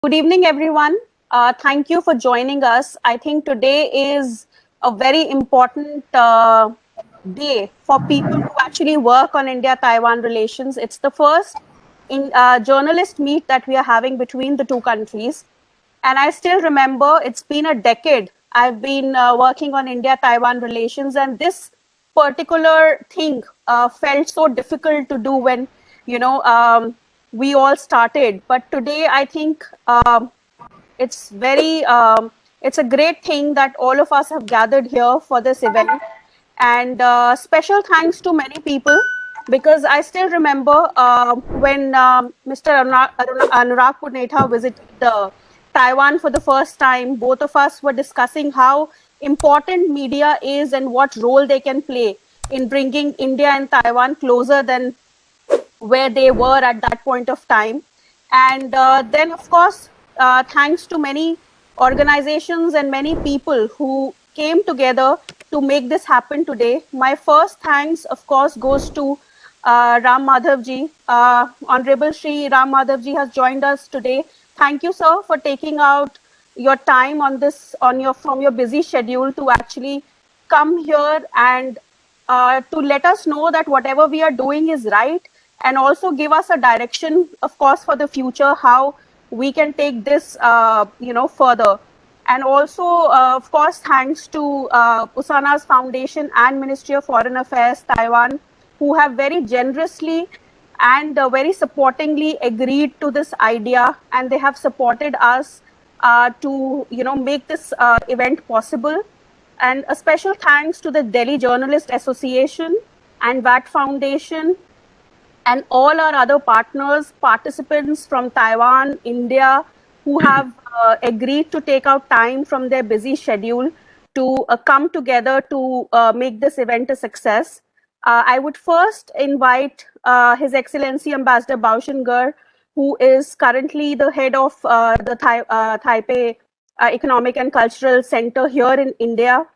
Good evening, everyone. Thank you for joining us. I think today is a very important day for people who actually work on India-Taiwan relations. It's the first journalist meet that we are having between the two countries. And I still remember it's been a decade. I've been working on India-Taiwan relations, and this particular thing felt so difficult to do when, you know, we all started. But today, I think it's very, it's a great thing that all of us have gathered here for this event. And special thanks to many people because I still remember when Mr. Anurag Punetha visited Taiwan for the first time. Both of us were discussing how important media is and what role they can play in bringing India and Taiwan closer than where they were at that point of time. And then, of course, thanks to many organizations and many people who came together to make this happen today. My first thanks, of course, goes to Ram Madhavji. Honorable Shri Ram Madhavji has joined us today. Thank you, sir, for taking out your time on this, from your busy schedule to actually come here and to let us know that whatever we are doing is right, and also give us a direction, of course, for the future, how we can take this, further. And also, of course, thanks to Usanas Foundation and Ministry of Foreign Affairs, Taiwan, who have very generously and very supportingly agreed to this idea, and they have supported us to, make this event possible. And a special thanks to the Delhi Journalist Association and VAT Foundation and all our other partners, participants from Taiwan, India, who have agreed to take out time from their busy schedule to come together to make this event a success. I would first invite His Excellency Ambassador Baushingar, who is currently the head of the Taipei Economic and Cultural Center here in India,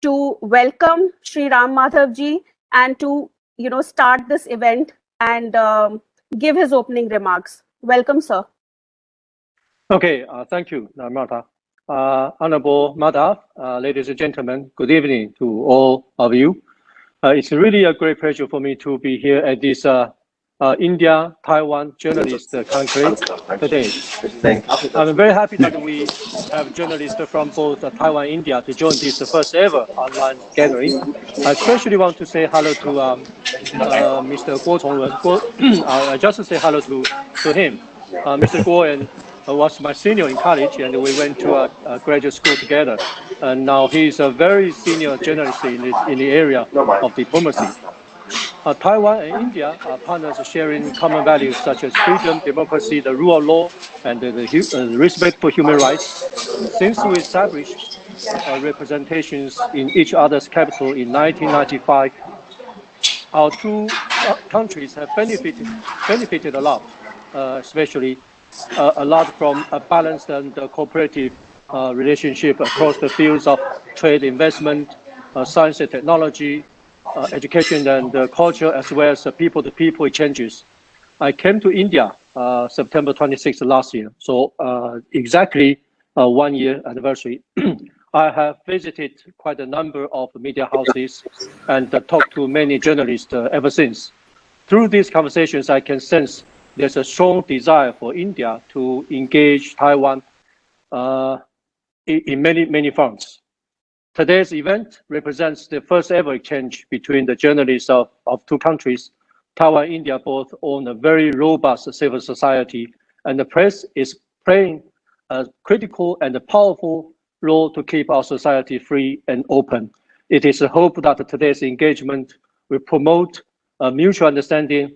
to welcome Sri Ram Madhavji and to start this event and give his opening remarks. Welcome, sir. Okay, thank you, Martha. Honorable Madhav, ladies and gentlemen, good evening to all of you. It's really a great pleasure for me to be here at this India-Taiwan Journalist Conclave today. I'm very happy that we have journalists from both Taiwan and India to join this first ever online gathering. I especially want to say hello to Mr. Guo Chongwen. I just say hello to him. Mr. Guo was my senior in college, and we went to a graduate school together. And now he's a very senior journalist in the area of diplomacy. Taiwan and India are partners sharing common values such as freedom, democracy, the rule of law, and the respect for human rights. Since we established representations in each other's capital in 1995, our two countries have benefited a lot, especially a lot from a balanced and cooperative relationship across the fields of trade, investment, science and technology, education and culture, as well as people-to-people exchanges. I came to India September 26th last year, so exactly 1 year anniversary. I have visited quite a number of media houses and talked to many journalists ever since. Through these conversations, I can sense there's a strong desire for India to engage Taiwan in many fronts. Today's event represents the first ever exchange between the journalists of two countries. Taiwan and India both own a very robust civil society, and the press is playing a critical and a powerful role to keep our society free and open. It is a hope that today's engagement will promote a mutual understanding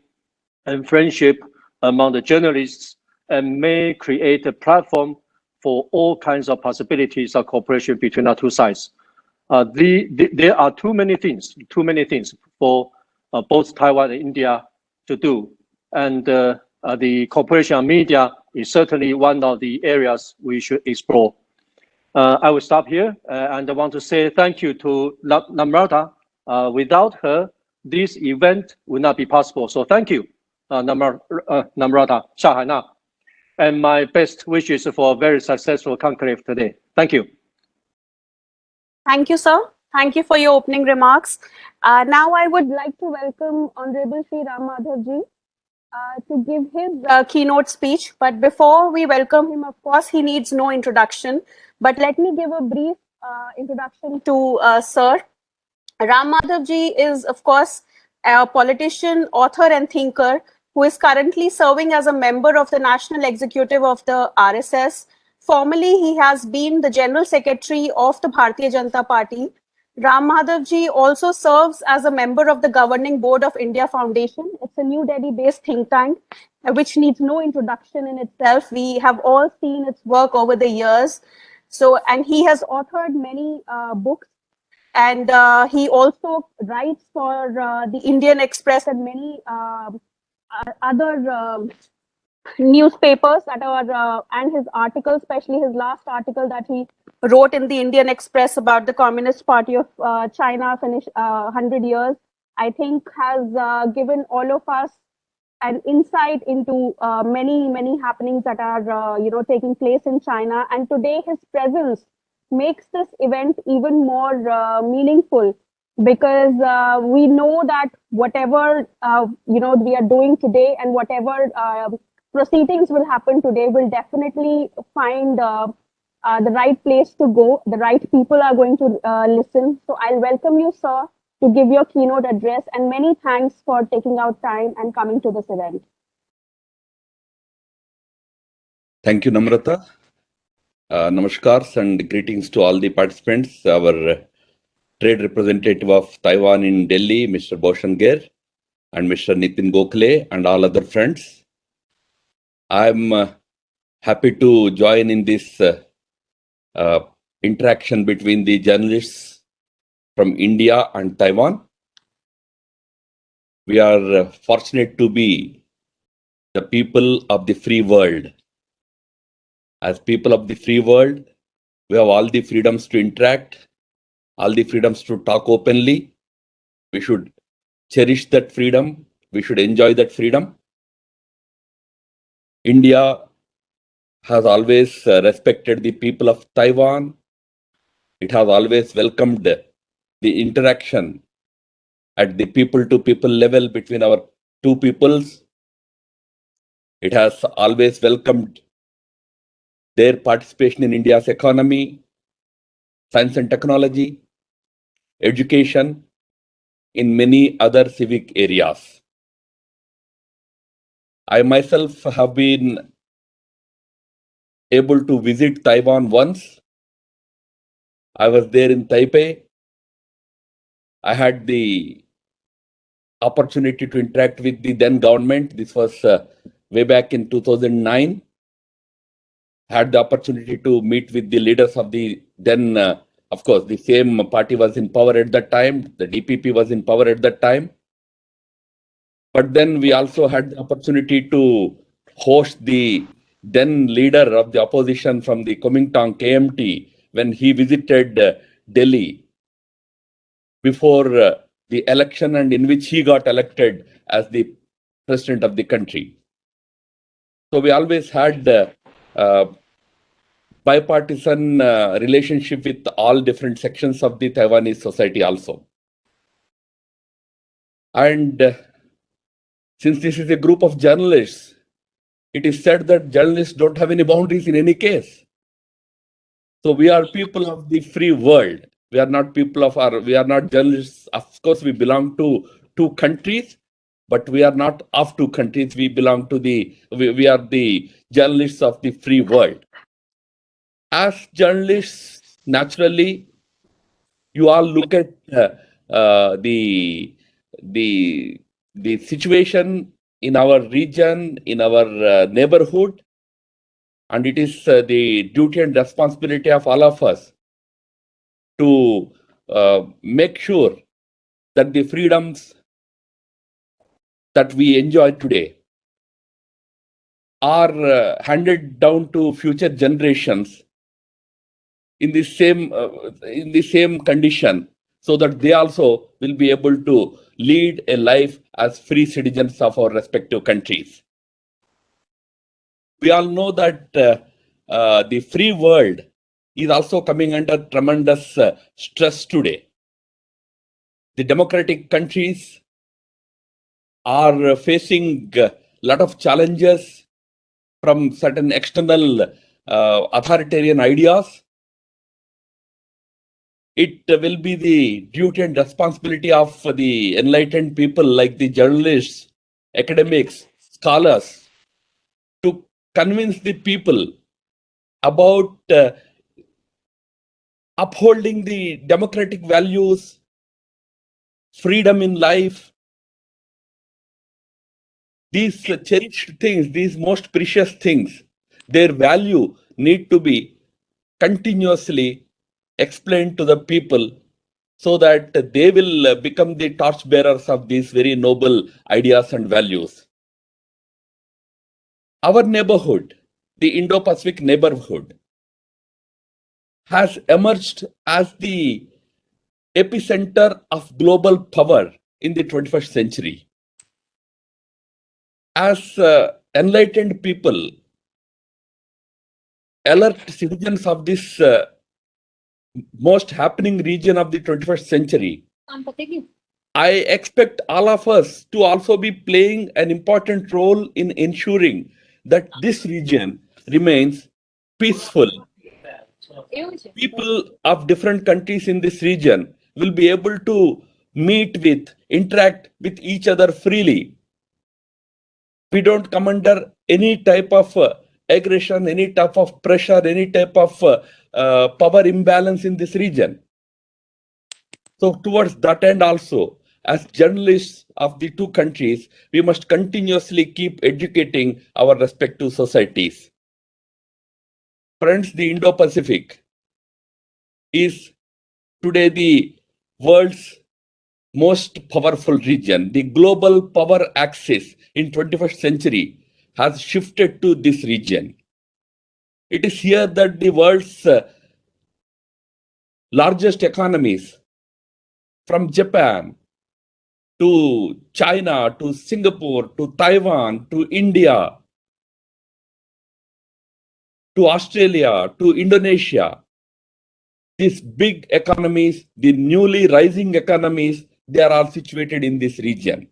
and friendship among the journalists and may create a platform for all kinds of possibilities of cooperation between our two sides. There are too many things for both Taiwan and India to do, and the cooperation on media is certainly one of the areas we should explore. I will stop here, and I want to say thank you to Namrata. Without her, this event would not be possible. So thank you, Namrata Shahaina. and my best wishes for a very successful conclave today. Thank you. Thank you, sir. Thank you for your opening remarks. Now I would like to welcome Honorable Sri Ram Madhav ji to give his keynote speech. But before we welcome him, of course, he needs no introduction. But let me give a brief introduction to Sir. Ram Madhav ji is, of course, a politician, author, and thinker who is currently serving as a member of the National Executive of the RSS. Formerly, he has been the General Secretary of the Bharatiya Janata Party. Ram Madhav ji also serves as a member of the Governing Board of India Foundation. It's a New Delhi-based think tank, which needs no introduction in itself. We have all seen its work over the years. So, and he has authored many books, and he also writes for the Indian Express and many other newspapers that are and his articles, especially his last article that he wrote in the Indian Express about the Communist Party of China finished 100 years, I think has given all of us an insight into many happenings that are taking place in China. And today his presence makes this event even more meaningful, because we know that whatever we are doing today, and whatever proceedings will happen today, will definitely find the right place to go. The right people are going to listen. So I'll welcome you, sir, to give your keynote address, and many thanks for taking out time and coming to this event. Thank you, Namrata. Namaskars and greetings to all the participants. Our trade representative of Taiwan in Delhi, Mr. Bhushan Gher, and Mr. Nitin Gokhale, and all other friends. I'm happy to join in this interaction between the journalists from India and Taiwan. We are fortunate to be the people of the free world. As people of the free world, we have all the freedoms to interact, all the freedoms to talk openly. We should cherish that freedom. We should enjoy that freedom. India has always respected the people of Taiwan. It has always welcomed the interaction at the people-to-people level between our two peoples. It has always welcomed their participation in India's economy, science and technology, education, in many other civic areas. I myself have been able to visit Taiwan once. I was there in Taipei. I had the opportunity to interact with the then government. This was way back in 2009. Had the opportunity to meet with the leaders of the then, of course, the same party was in power at that time. The DPP was in power at that time. But then we also had the opportunity to host the then leader of the opposition from the Kuomintang KMT when he visited Delhi before the election, and in which he got elected as the president of the country. So we always had bipartisan relationship with all different sections of the Taiwanese society also. And since this is a group of journalists, it is said that journalists don't have any boundaries in any case. So we are people of the free world. We are not people of we are not journalists. Of course, we belong to two countries, but we are not of two countries. We belong to we are the journalists of the free world. As journalists, naturally, you all look at the situation in our region, in our neighborhood, and it is the duty and responsibility of all of us to make sure that the freedoms that we enjoy today are handed down to future generations in the same condition, so that they also will be able to lead a life as free citizens of our respective countries. We all know that the free world is also coming under tremendous stress today. The democratic countries are facing a lot of challenges from certain external authoritarian ideas. It will be the duty and responsibility of the enlightened people like the journalists, academics, scholars to convince the people about upholding the democratic values, freedom in life, these cherished things, these most precious things, their value need to be continuously explained to the people so that they will become the torchbearers of these very noble ideas and values. Our neighborhood, the Indo-Pacific neighborhood, has emerged as the epicenter of global power in the 21st century. As enlightened people, alert citizens of this most happening region of the 21st century, I expect all of us to also be playing an important role in ensuring that this region remains peaceful. People of different countries in this region will be able to meet with, interact with each other freely. We don't come under any type of aggression, any type of pressure, any type of power imbalance in this region. So towards that end also, as journalists of the two countries, we must continuously keep educating our respective societies. Friends, the Indo-Pacific is today the world's most powerful region. The global power axis in 21st century has shifted to this region. It is here that the world's largest economies, from Japan to China, to Singapore, to Taiwan, to India, to Australia, to Indonesia, these big economies, the newly rising economies, they are all situated in this region.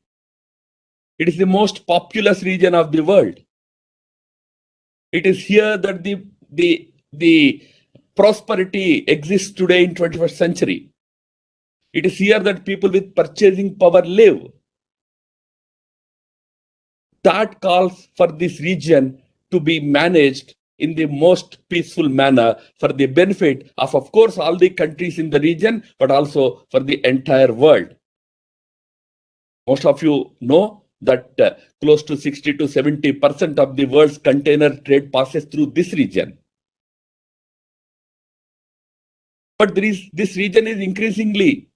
It is the most populous region of the world. It is here that the prosperity exists today in 21st century. It is here that people with purchasing power live. That calls for this region to be managed in the most peaceful manner for the benefit of course, all the countries in the region, but also for the entire world. Most of you know that close to 60 to 70% of the world's container trade passes through this region. But this region is increasingly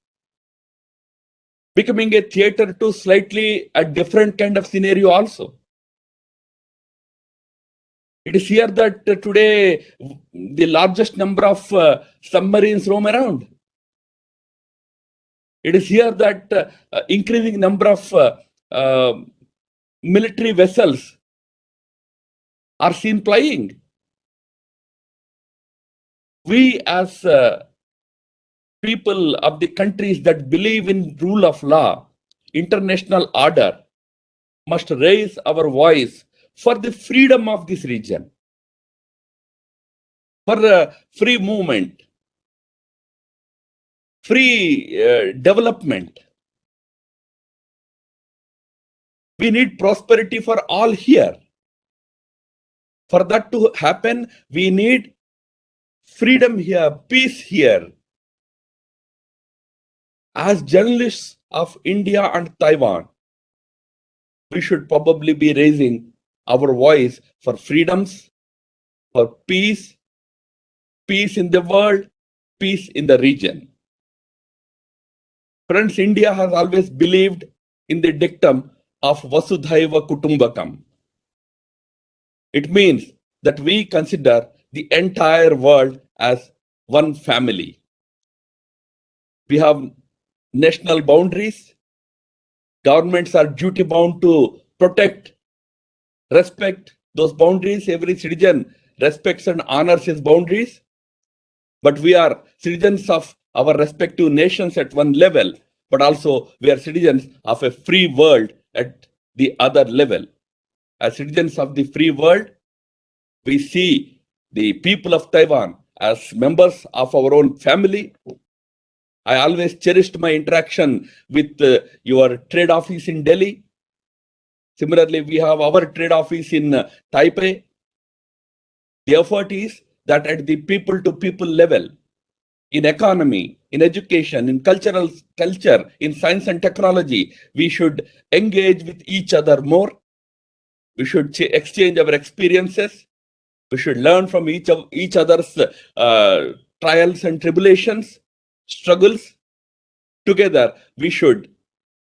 becoming a theater to slightly a different kind of scenario also. It is here that today the largest number of submarines roam around. It is here that increasing number of military vessels are seen plying. We as people of the countries that believe in rule of law, international order, must raise our voice for the freedom of this region, for free movement, free development. We need prosperity for all here. For that to happen, we need freedom here, peace here. As journalists of India and Taiwan, we should probably be raising our voice for freedoms, for peace, peace in the world, peace in the region. Friends, India has always believed in the dictum of Vasudhaiva Kutumbakam. It means that we consider the entire world as one family. We have national boundaries. Governments are duty bound to protect, respect those boundaries. Every citizen respects and honors his boundaries, but we are citizens of our respective nations at one level, but also we are citizens of a free world at the other level. As citizens of the free world, we see the people of Taiwan as members of our own family. I always cherished my interaction with your trade office in Delhi. Similarly, we have our trade office in Taipei. The effort is that at the people to people level, in economy, in education, in culture, in science and technology, we should engage with each other more. We should exchange our experiences. We should learn from each other's trials and tribulations, struggles. Together, we should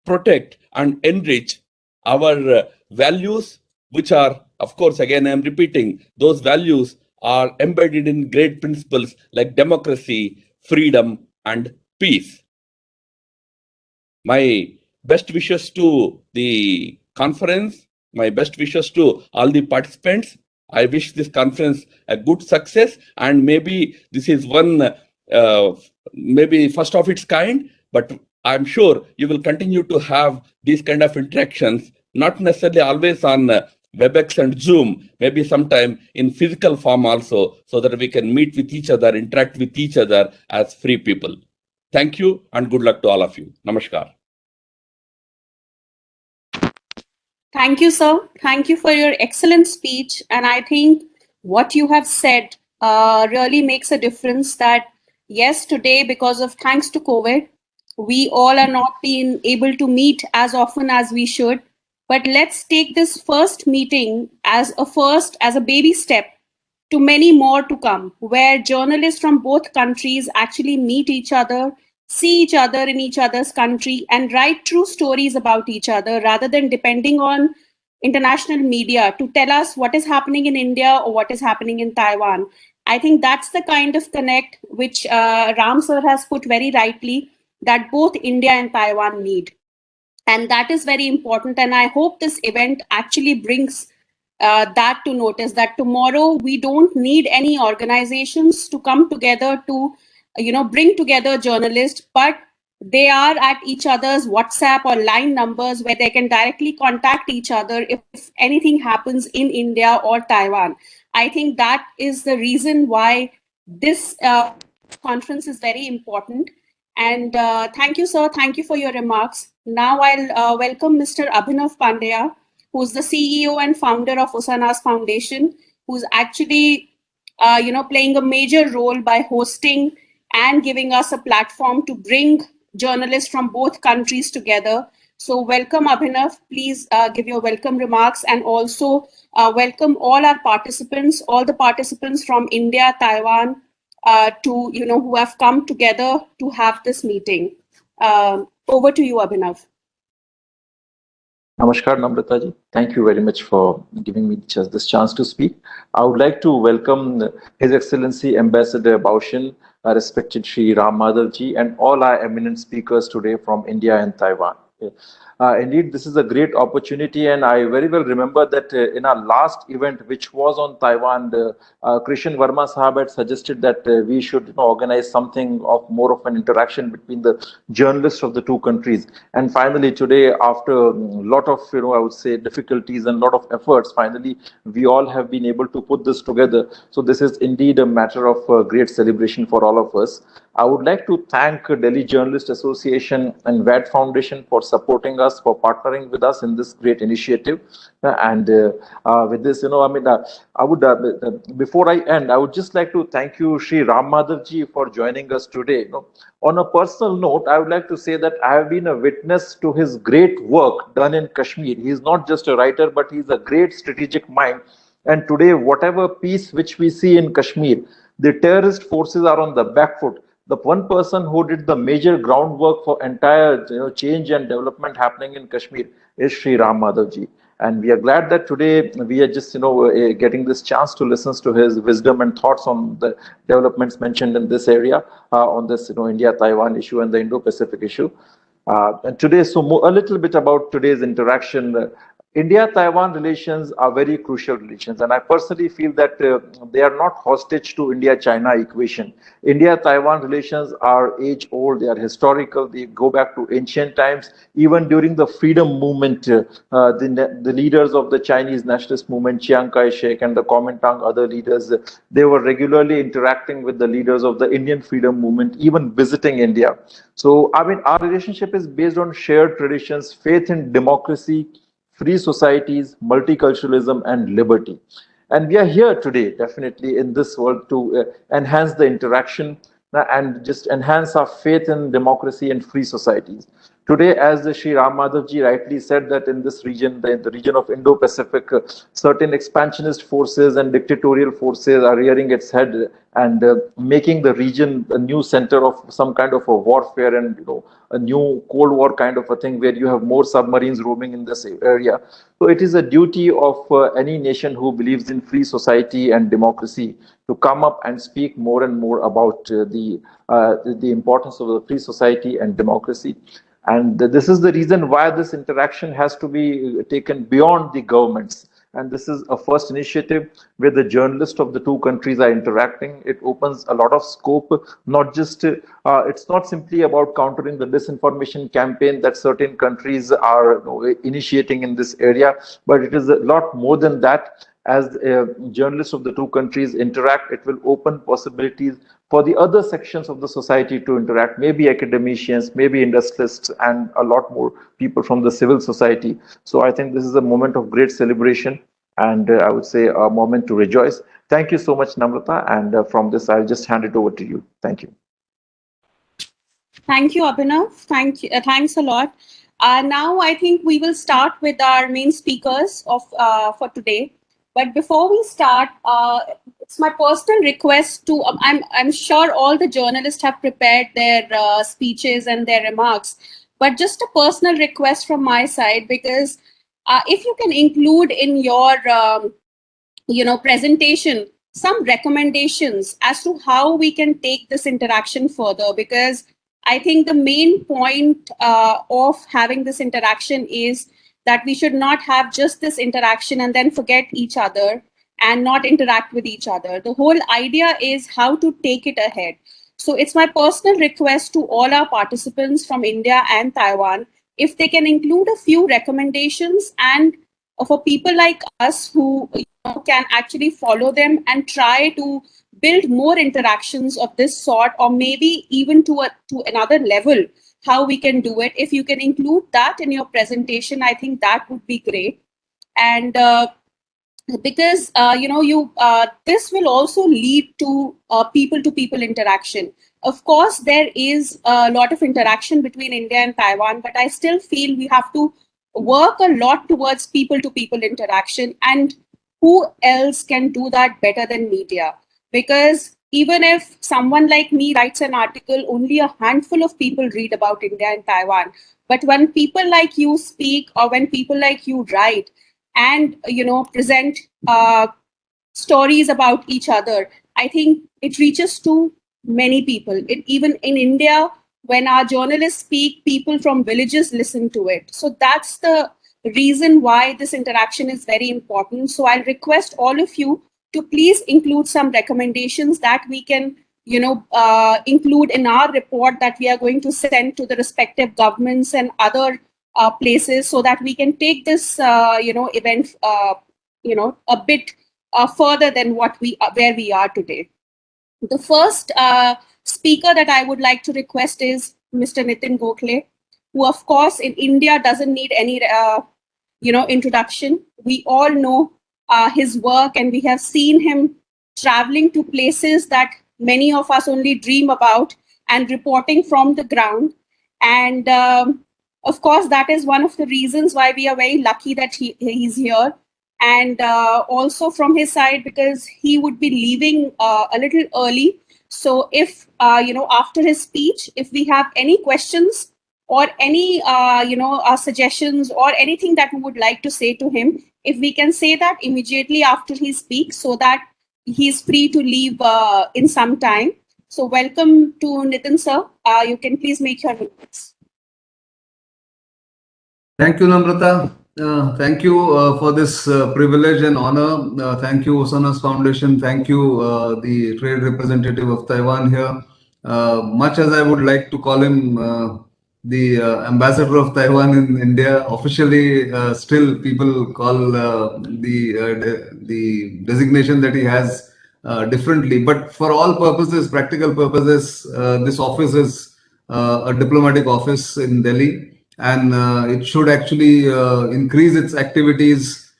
protect and enrich our values, which are, of course, again, I'm repeating, those values are embedded in great principles like democracy, freedom, and peace. My best wishes to the conference, my best wishes to all the participants. I wish this conference a good success, and maybe this is one, maybe first of its kind, but I'm sure you will continue to have these kind of interactions, not necessarily always on WebEx and Zoom, maybe sometime in physical form also, so that we can meet with each other, interact with each other as free people. Thank you and good luck to all of you. Namaskar. Thank you, sir. Thank you for your excellent speech. And I think what you have said really makes a difference that, yes, today, because of thanks to COVID, we all are not being able to meet as often as we should. But let's take this first meeting as a baby step to many more to come, where journalists from both countries actually meet each other, see each other in each other's country, and write true stories about each other rather than depending on international media to tell us what is happening in India or what is happening in Taiwan. I think that's the kind of connect which Ram sir has put very rightly that both India and Taiwan need. And that is very important. And I hope this event actually brings that to notice that tomorrow we don't need any organizations to come together to bring together journalists, but they are at each other's WhatsApp or line numbers where they can directly contact each other if anything happens in India or Taiwan. I think that is the reason why this conference is very important. And thank you, sir. Thank you for your remarks. Now I'll welcome Mr. Abhinav Pandya, who's the CEO and founder of Usanas Foundation, who's actually, playing a major role by hosting and giving us a platform to bring journalists from both countries together. So welcome, Abhinav. Please give your welcome remarks and also welcome all the participants from India, Taiwan, who have come together to have this meeting. Over to you, Abhinav. Namaskar, Namrata ji. Thank you very much for giving me this chance to speak. I would like to welcome His Excellency Ambassador Baushin, respected Shri Ram Madhav ji, and all our eminent speakers today from India and Taiwan. Indeed, this is a great opportunity, and I very well remember that in our last event, which was on Taiwan, Krishan Verma Sahab had suggested that we should organize something of more of an interaction between the journalists of the two countries. And finally, today, after a lot of I would say difficulties and a lot of efforts, finally we all have been able to put this together. So this is indeed a matter of great celebration for all of us. I would like to thank Delhi Journalist Association and WAD Foundation for supporting us, for partnering with us in this great initiative. And with this, I would, before I end, I would just like to thank you, Shri Ram Madhav ji, for joining us today. On a personal note, I would like to say that I have been a witness to his great work done in Kashmir. He is not just a writer, but he is a great strategic mind. And today, whatever peace which we see in Kashmir, the terrorist forces are on the back foot. The one person who did the major groundwork for entire change and development happening in Kashmir is Sri Ram Madhav ji. And we are glad that today we are just getting this chance to listen to his wisdom and thoughts on the developments mentioned in this area, on this India-Taiwan issue and the Indo-Pacific issue. And today, a little bit about today's interaction. India-Taiwan relations are very crucial relations, and I personally feel that they are not hostage to India-China equation. India-Taiwan relations are age-old, they are historical, they go back to ancient times. Even during the freedom movement, the leaders of the Chinese nationalist movement, Chiang Kai-shek and the Kuomintang, other leaders, they were regularly interacting with the leaders of the Indian freedom movement, even visiting India. So, I mean, our relationship is based on shared traditions, faith in democracy, free societies, multiculturalism, and liberty. And we are here today, definitely, in this world to enhance the interaction and just enhance our faith in democracy and free societies. Today, as Sri Ram Madhavji rightly said, that in this region, the region of Indo-Pacific, certain expansionist forces and dictatorial forces are rearing its head and making the region a new center of some kind of a warfare and a new Cold War kind of a thing where you have more submarines roaming in this area. So it is a duty of any nation who believes in free society and democracy to come up and speak more and more about the importance of the free society and democracy. And this is the reason why this interaction has to be taken beyond the governments. And this is a first initiative where the journalists of the two countries are interacting. It opens a lot of scope, not just, it's not simply about countering the disinformation campaign that certain countries are initiating in this area, but it is a lot more than that. As journalists of the two countries interact, it will open possibilities for the other sections of the society to interact, maybe academicians, maybe industrialists, and a lot more people from the civil society. So I think this is a moment of great celebration and I would say a moment to rejoice. Thank you so much, Namrata. And from this, I'll just hand it over to you. Thank you. Thank you, Abhinav. Thanks a lot. Now I think we will start with our main speakers of for today. But before we start, it's my personal request to. I'm sure all the journalists have prepared their speeches and their remarks, but just a personal request from my side, because if you can include in your presentation some recommendations as to how we can take this interaction further, because I think the main point of having this interaction is that we should not have just this interaction and then forget each other and not interact with each other. The whole idea is how to take it ahead. So it's my personal request to all our participants from India and Taiwan, if they can include a few recommendations, and for people like us who can actually follow them and try to build more interactions of this sort, or maybe even to another level, how we can do it. If you can include that in your presentation, I think that would be great. And because this will also lead to people interaction. Of course, there is a lot of interaction between India and Taiwan, but I still feel we have to work a lot towards people to people interaction. And who else can do that better than media? Because even if someone like me writes an article, only a handful of people read about India and Taiwan. But when people like you speak, or when people like you write and present stories about each other, I think it reaches to many people. Even in India, when our journalists speak, people from villages listen to it. So that's the reason why this interaction is very important. So I'll request all of you to please include some recommendations that we can include in our report that we are going to send to the respective governments and other places, so that we can take this event a bit further than where we are today. The first speaker that I would like to request is Mr. Nitin Gokhale, who of course in India doesn't need any introduction. We all know his work, and we have seen him traveling to places that many of us only dream about and reporting from the ground. And of course, that is one of the reasons why we are very lucky that he's here. And also from his side, because he would be leaving a little early. So if, after his speech, if we have any questions or any, suggestions or anything that we would like to say to him, if we can say that immediately after he speaks, so that he's free to leave in some time. So welcome to Nitin, sir. You can please make your remarks. Thank you, Namrata. Thank you for this privilege and honor. Thank you, Usanas Foundation. Thank you, the trade representative of Taiwan here. Much as I would like to call him the ambassador of Taiwan in India, officially, still people call the designation that he has differently. But for all purposes, practical purposes, this office is a diplomatic office in Delhi, and it should actually increase its activities.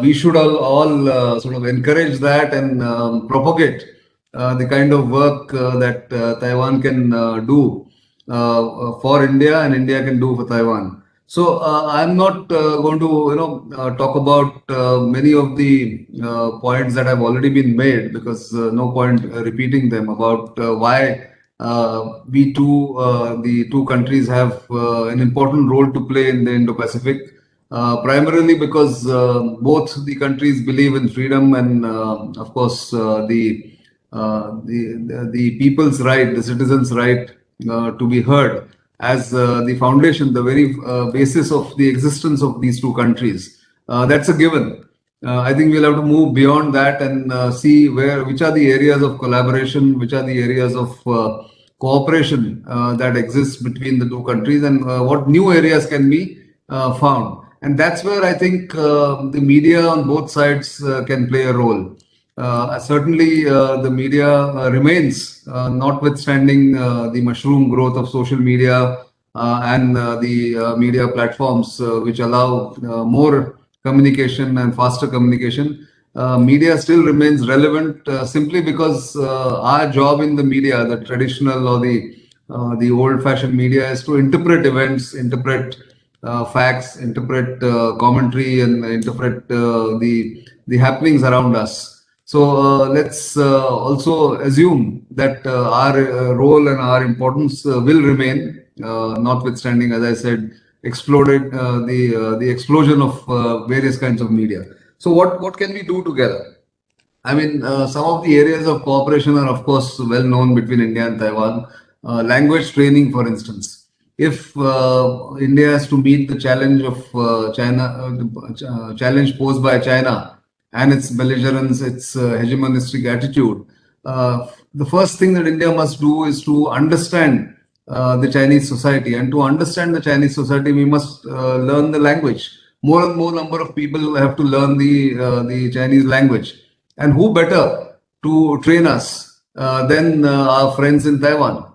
We should all sort of encourage that and propagate the kind of work that Taiwan can do for India and India can do for Taiwan. So I'm not going to talk about many of the points that have already been made, because no point repeating them about why the two countries have an important role to play in the Indo-Pacific. Primarily because both the countries believe in freedom and, of course, the people's right, the citizens' right to be heard as the foundation, the very basis of the existence of these two countries. That's a given. I think we'll have to move beyond that and see which are the areas of collaboration, which are the areas of cooperation that exists between the two countries, and what new areas can be found. And that's where I think the media on both sides can play a role. Certainly, the media remains, notwithstanding the mushroom growth of social media and the media platforms which allow more communication and faster communication. Media still remains relevant simply because our job in the media, the traditional or the old-fashioned media, is to interpret events, interpret facts, interpret commentary, and interpret the happenings around us. So let's also assume that our role and our importance will remain, notwithstanding, as I said, exploded the explosion of various kinds of media. So what can we do together? I mean, some of the areas of cooperation are, of course, well known between India and Taiwan. Language training, for instance. If India has to meet the challenge of China, challenge posed by China and its belligerence, its hegemonistic attitude, the first thing that India must do is to understand the Chinese society. And to understand the Chinese society, we must learn the language. More and more number of people have to learn the Chinese language. And who better to train us than our friends in Taiwan?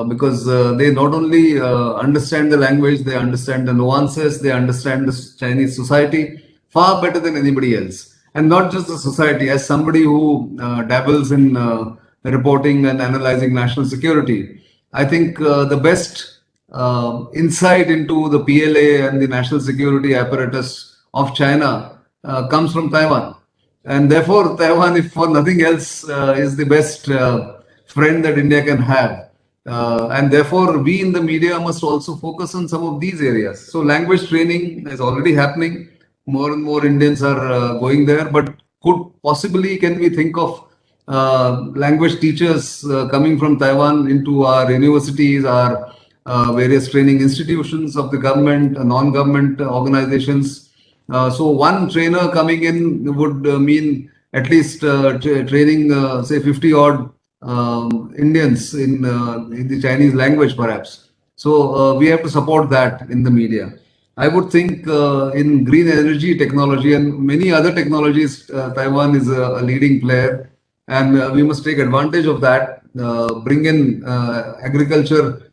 Because they not only understand the language, they understand the nuances, they understand the Chinese society far better than anybody else. And not just the society, as somebody who dabbles in reporting and analyzing national security, I think the best insight into the PLA and the national security apparatus of China comes from Taiwan. And therefore, Taiwan, if for nothing else, is the best friend that India can have. And therefore, we in the media must also focus on some of these areas. So, language training is already happening. More and more Indians are going there. But can we think of language teachers coming from Taiwan into our universities, our various training institutions of the government, non-government organizations? So one trainer coming in would mean at least training, say, 50 odd Indians in the Chinese language, perhaps. So we have to support that in the media. I would think in green energy technology and many other technologies, Taiwan is a leading player, and we must take advantage of that. Bring in agriculture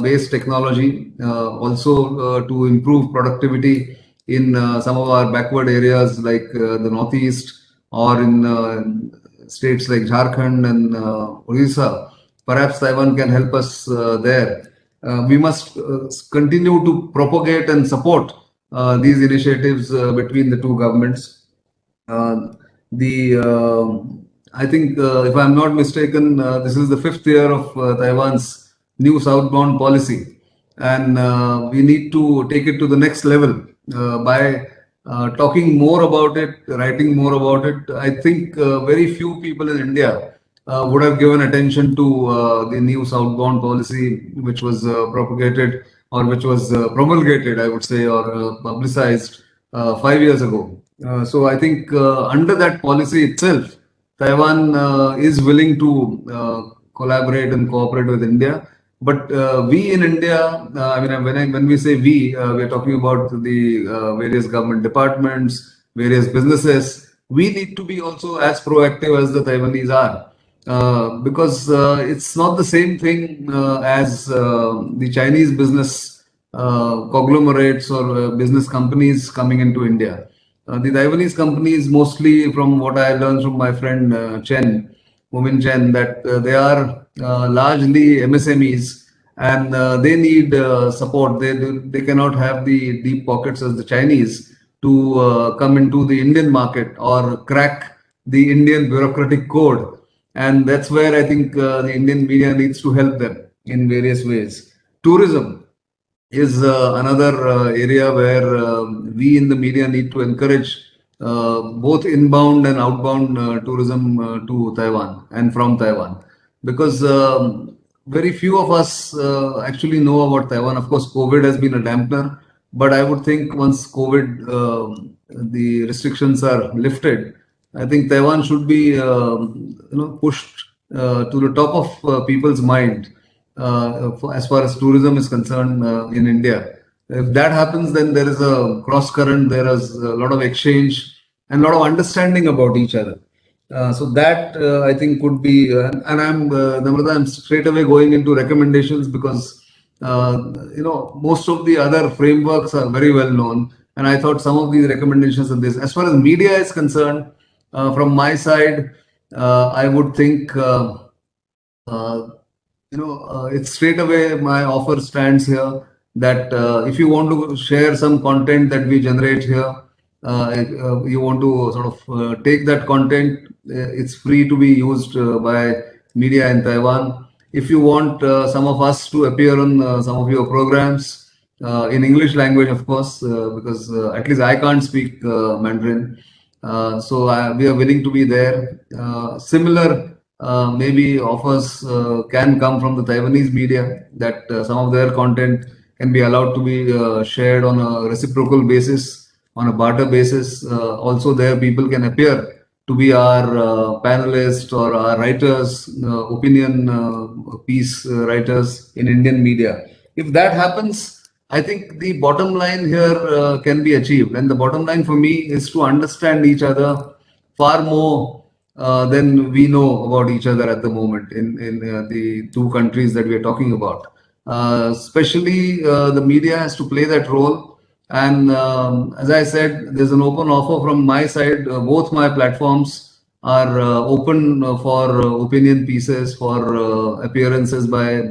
based technology, also to improve productivity in some of our backward areas like the Northeast, or in states like Jharkhand and Orissa. Perhaps Taiwan can help us there. We must continue to propagate and support these initiatives between the two governments. The I think, if I'm not mistaken, this is the fifth year of Taiwan's new southbound policy, and we need to take it to the next level by talking more about it, writing more about it. I think very few people in India would have given attention to the new southbound policy, which was propagated, or which was promulgated, I would say, or publicized 5 years ago. So I think under that policy itself, Taiwan is willing to collaborate and cooperate with India. But we in India, I mean, when we say we are talking about the various government departments, various businesses. We need to be also as proactive as the Taiwanese are, because it's not the same thing as the Chinese business conglomerates or business companies coming into India. The Taiwanese companies, mostly from what I learned from my friend Momin Chen, that they are largely MSMEs and they need support. They cannot have the deep pockets as the Chinese to come into the Indian market or crack the Indian bureaucratic code. And that's where I think the Indian media needs to help them in various ways. Tourism is another area where we in the media need to encourage both inbound and outbound tourism to Taiwan and from Taiwan, because very few of us actually know about Taiwan. Of course, COVID has been a dampener, but I would think once COVID, the restrictions are lifted, I think Taiwan should be pushed to the top of people's mind as far as tourism is concerned in India. If that happens, then there is a cross current, there is a lot of exchange and a lot of understanding about each other. So that I think could be, and I'm Namrata, I'm straight away going into recommendations because most of the other frameworks are very well known, and I thought some of these recommendations of this, as far as media is concerned, from my side, I would think. Uh, it's straight away my offer stands here that if you want to share some content that we generate here, you want to sort of take that content, it's free to be used by media in Taiwan. If you want some of us to appear on some of your programs in English language, of course, because at least I can't speak Mandarin. So we are willing to be there. Similar maybe offers can come from the Taiwanese media that some of their content can be allowed to be shared on a reciprocal basis, on a barter basis. Also, there people can appear to be our panelists or our writers, opinion piece writers in Indian media. If that happens, I think the bottom line here can be achieved. And the bottom line for me is to understand each other far more than we know about each other at the moment in the two countries that we are talking about. Especially the media has to play that role. And as I said, there's an open offer from my side. Both my platforms are open for opinion pieces, for appearances by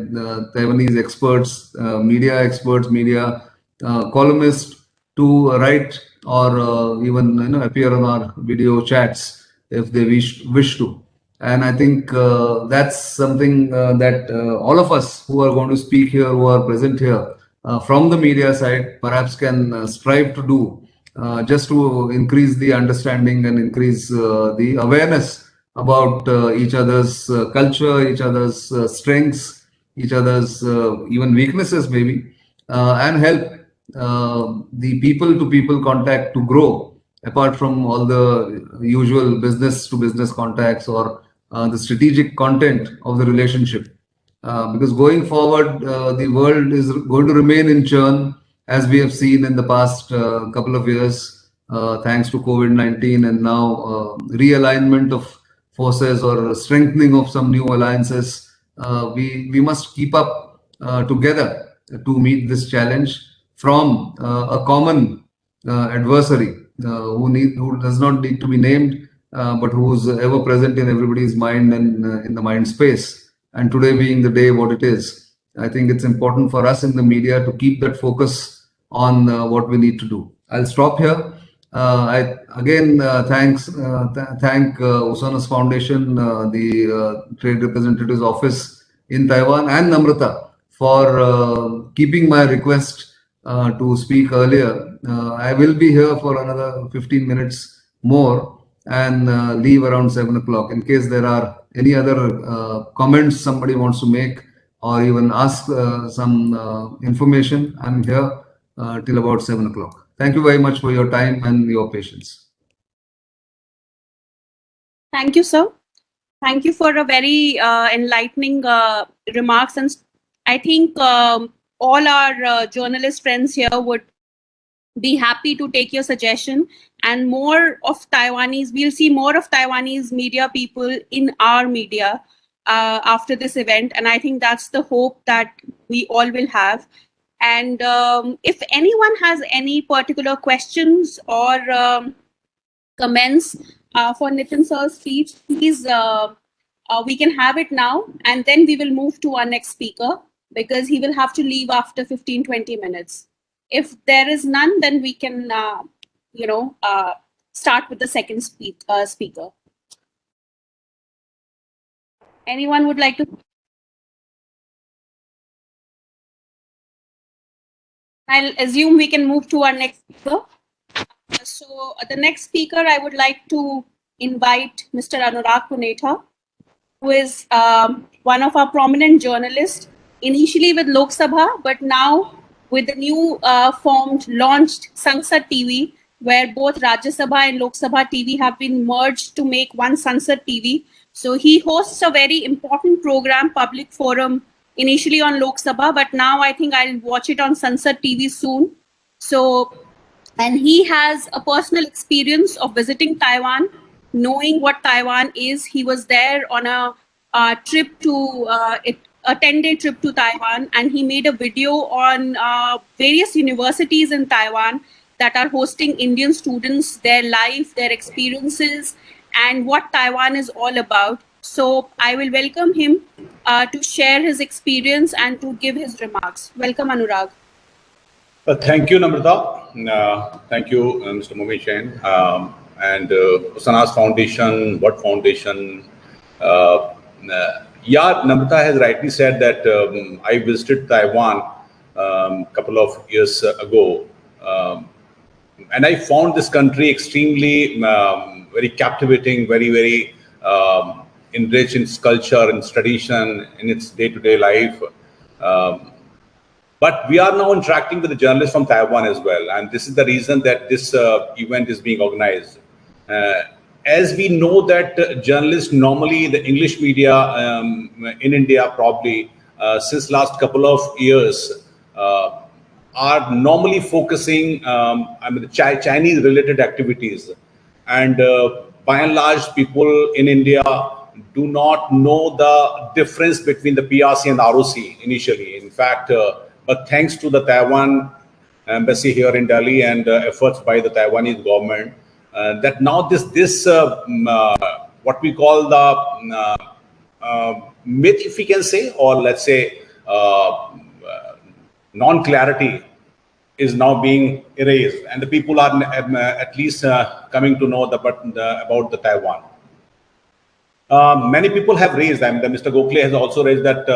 Taiwanese experts, media columnists to write or even appear on our video chats if they wish to. And I think that's something that all of us who are going to speak here, who are present here from the media side, perhaps can strive to do just to increase the understanding and increase the awareness about each other's culture, each other's strengths, each other's even weaknesses, maybe, and help the people to people contact to grow apart from all the usual business to business contacts or the strategic content of the relationship. Because going forward, the world is going to remain in churn as we have seen in the past couple of years, thanks to COVID-19 and now realignment of forces or strengthening of some new alliances. We must keep up together to meet this challenge from a common adversary who does not need to be named, but who's ever present in everybody's mind and in the mind space. And today being the day what it is, I think it's important for us in the media to keep that focus on what we need to do. I'll stop here. I again thank Usanas Foundation, the Trade Representative's Office in Taiwan, and Namrata for keeping my request to speak earlier. I will be here for another 15 minutes more and leave around 7 o'clock. In case there are any other comments somebody wants to make or even ask some information, I'm here till about 7 o'clock. Thank you. Thank you very much for your time and your patience. Thank you, sir. Thank you for a very enlightening remarks, and I think all our journalist friends here would be happy to take your suggestion, and more of Taiwanese, we'll see more of Taiwanese media people in our media after this event. And I think that's the hope that we all will have. And if anyone has any particular questions or comments for Nitin sir's speech, please, we can have it now, and then we will move to our next speaker because he will have to leave after 15-20 minutes. If there is none, then we can, start with the second speaker. Anyone would like to? I'll assume we can move to our next speaker. So the next speaker, I would like to invite Mr. Anurag Punetha, who is one of our prominent journalists, initially with Lok Sabha, but now with the new launched Sansad TV, where both Rajya Sabha and Lok Sabha TV have been merged to make one Sansad TV. So he hosts a very important program, Public Forum, initially on Lok Sabha, but now I think I'll watch it on Sansad TV soon. So, and he has a personal experience of visiting Taiwan, knowing what Taiwan is. He was there on a trip to a 10-day trip to Taiwan, and he made a video on various universities in Taiwan that are hosting Indian students, their life, their experiences, and what Taiwan is all about. So I will welcome him to share his experience and to give his remarks. Welcome, Anurag. Thank you, Namrata. Thank you, Mr. Momi Chen, and Usanas Foundation, What Foundation. Yeah, Namrata has rightly said that I visited Taiwan a couple of years ago, and I found this country extremely very captivating, very enriched in its culture, in its tradition, in its day-to-day life. But we are now interacting with the journalists from Taiwan as well. And this is the reason that this event is being organized. As we know that journalists, normally the English media in India probably since last couple of years are normally focusing the Chinese related activities. And by and large, people in India do not know the difference between the PRC and the ROC initially. In fact, but thanks to the Taiwan embassy here in Delhi and efforts by the Taiwanese government, that now this what we call the myth, if we can say, or let's say non-clarity is now being erased, and the people are at least coming to know about the Taiwan. Many people have raised, and Mr. Gokhale has also raised that,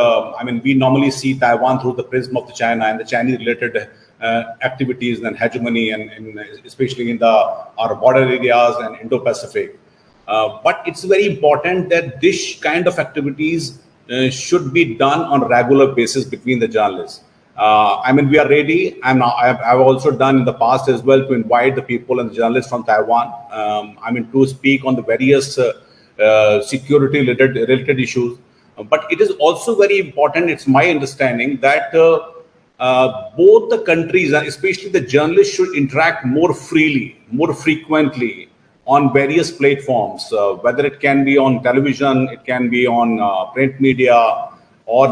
we normally see Taiwan through the prism of the China and the Chinese-related activities and hegemony, and especially in our border areas and Indo-Pacific. But it's very important that this kind of activities should be done on a regular basis between the journalists. We are ready, and I've also done in the past as well to invite the people and the journalists from Taiwan, to speak on the various security related issues. But it is also very important, it's my understanding, that both the countries, especially the journalists, should interact more freely, more frequently on various platforms, whether it can be on television, it can be on print media, or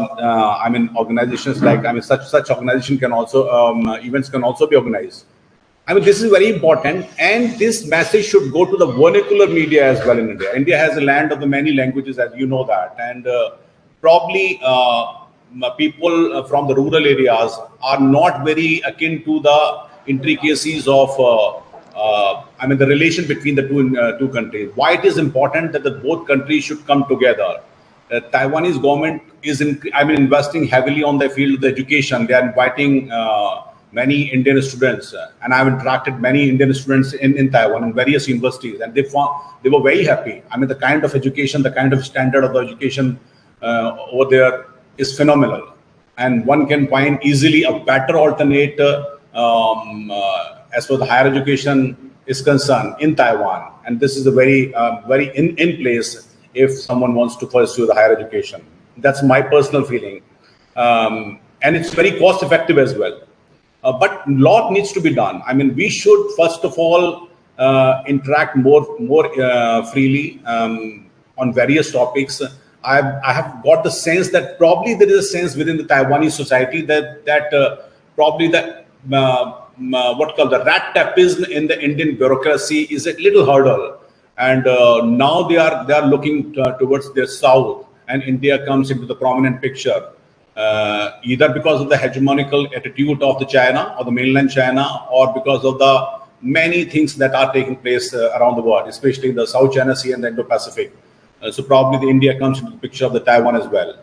organizations like such organization can also events can also be organized. This is very important, and this message should go to the vernacular media as well in India. India has a land of the many languages, as you know that, and probably people from the rural areas are not very akin to the intricacies of the relation between the two countries. Why it is important that the both countries should come together. Taiwanese government is investing heavily on the field of the education. They are inviting many Indian students, and I've interacted many Indian students in Taiwan in various universities, and they were very happy. The kind of education, the kind of standard of the education over there is phenomenal, and one can find easily a better alternate as far as the higher education is concerned in Taiwan, and this is a very in place if someone wants to pursue the higher education. That's my personal feeling, and it's very cost effective as well. But lot needs to be done. I mean, we should first of all interact more freely on various topics. I have got the sense that probably there is a sense within the Taiwanese society that probably the what called the rat tapism in the Indian bureaucracy is a little hurdle, and now they are looking towards their south, and India comes into the prominent picture. Either because of the hegemonical attitude of the China or the mainland China, or because of the many things that are taking place around the world, especially in the South China Sea and the Indo-Pacific. So probably the India comes into the picture of the Taiwan as well.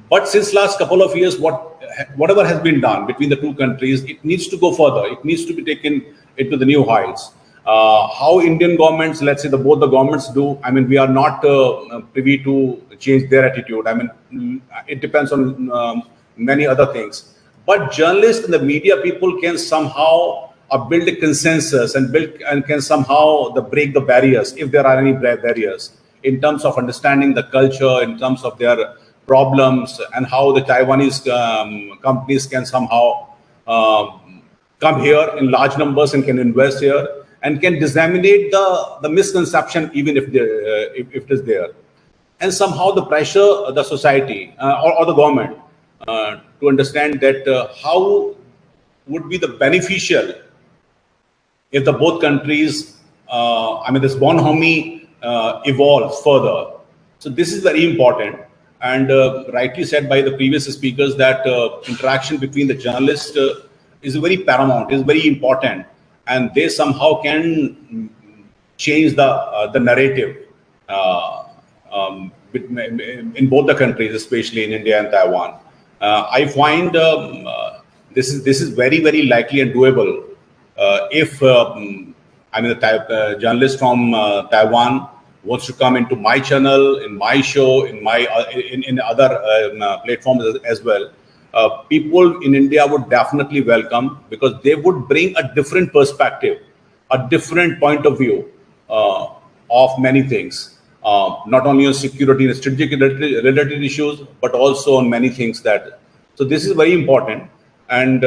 But since last couple of years, whatever has been done between the two countries, it needs to go further. It needs to be taken into the new heights. How Indian governments, let's say both the governments do, I mean, we are not privy to change their attitude. I mean, it depends on many other things. But journalists and the media people can somehow build a consensus and can somehow break the barriers, if there are any barriers, in terms of understanding the culture, in terms of their problems, and how the Taiwanese companies can somehow come here in large numbers and can invest here and can disseminate the misconception, even if it is there, and somehow the pressure the society or the government to understand that how would be the beneficial if the both countries, I mean, this bonhomie evolves further. So this is very important, and rightly said by the previous speakers that interaction between the journalists is very paramount, is very important, and they somehow can change the narrative in both the countries, especially in India and Taiwan. I find this is very likely and doable if I mean the journalist from Taiwan wants to come into my channel, in my show, in other platforms as well. People in India would definitely welcome, because they would bring a different perspective, a different point of view of many things, not only on security and strategic related issues, but also on many things that. So this is very important. And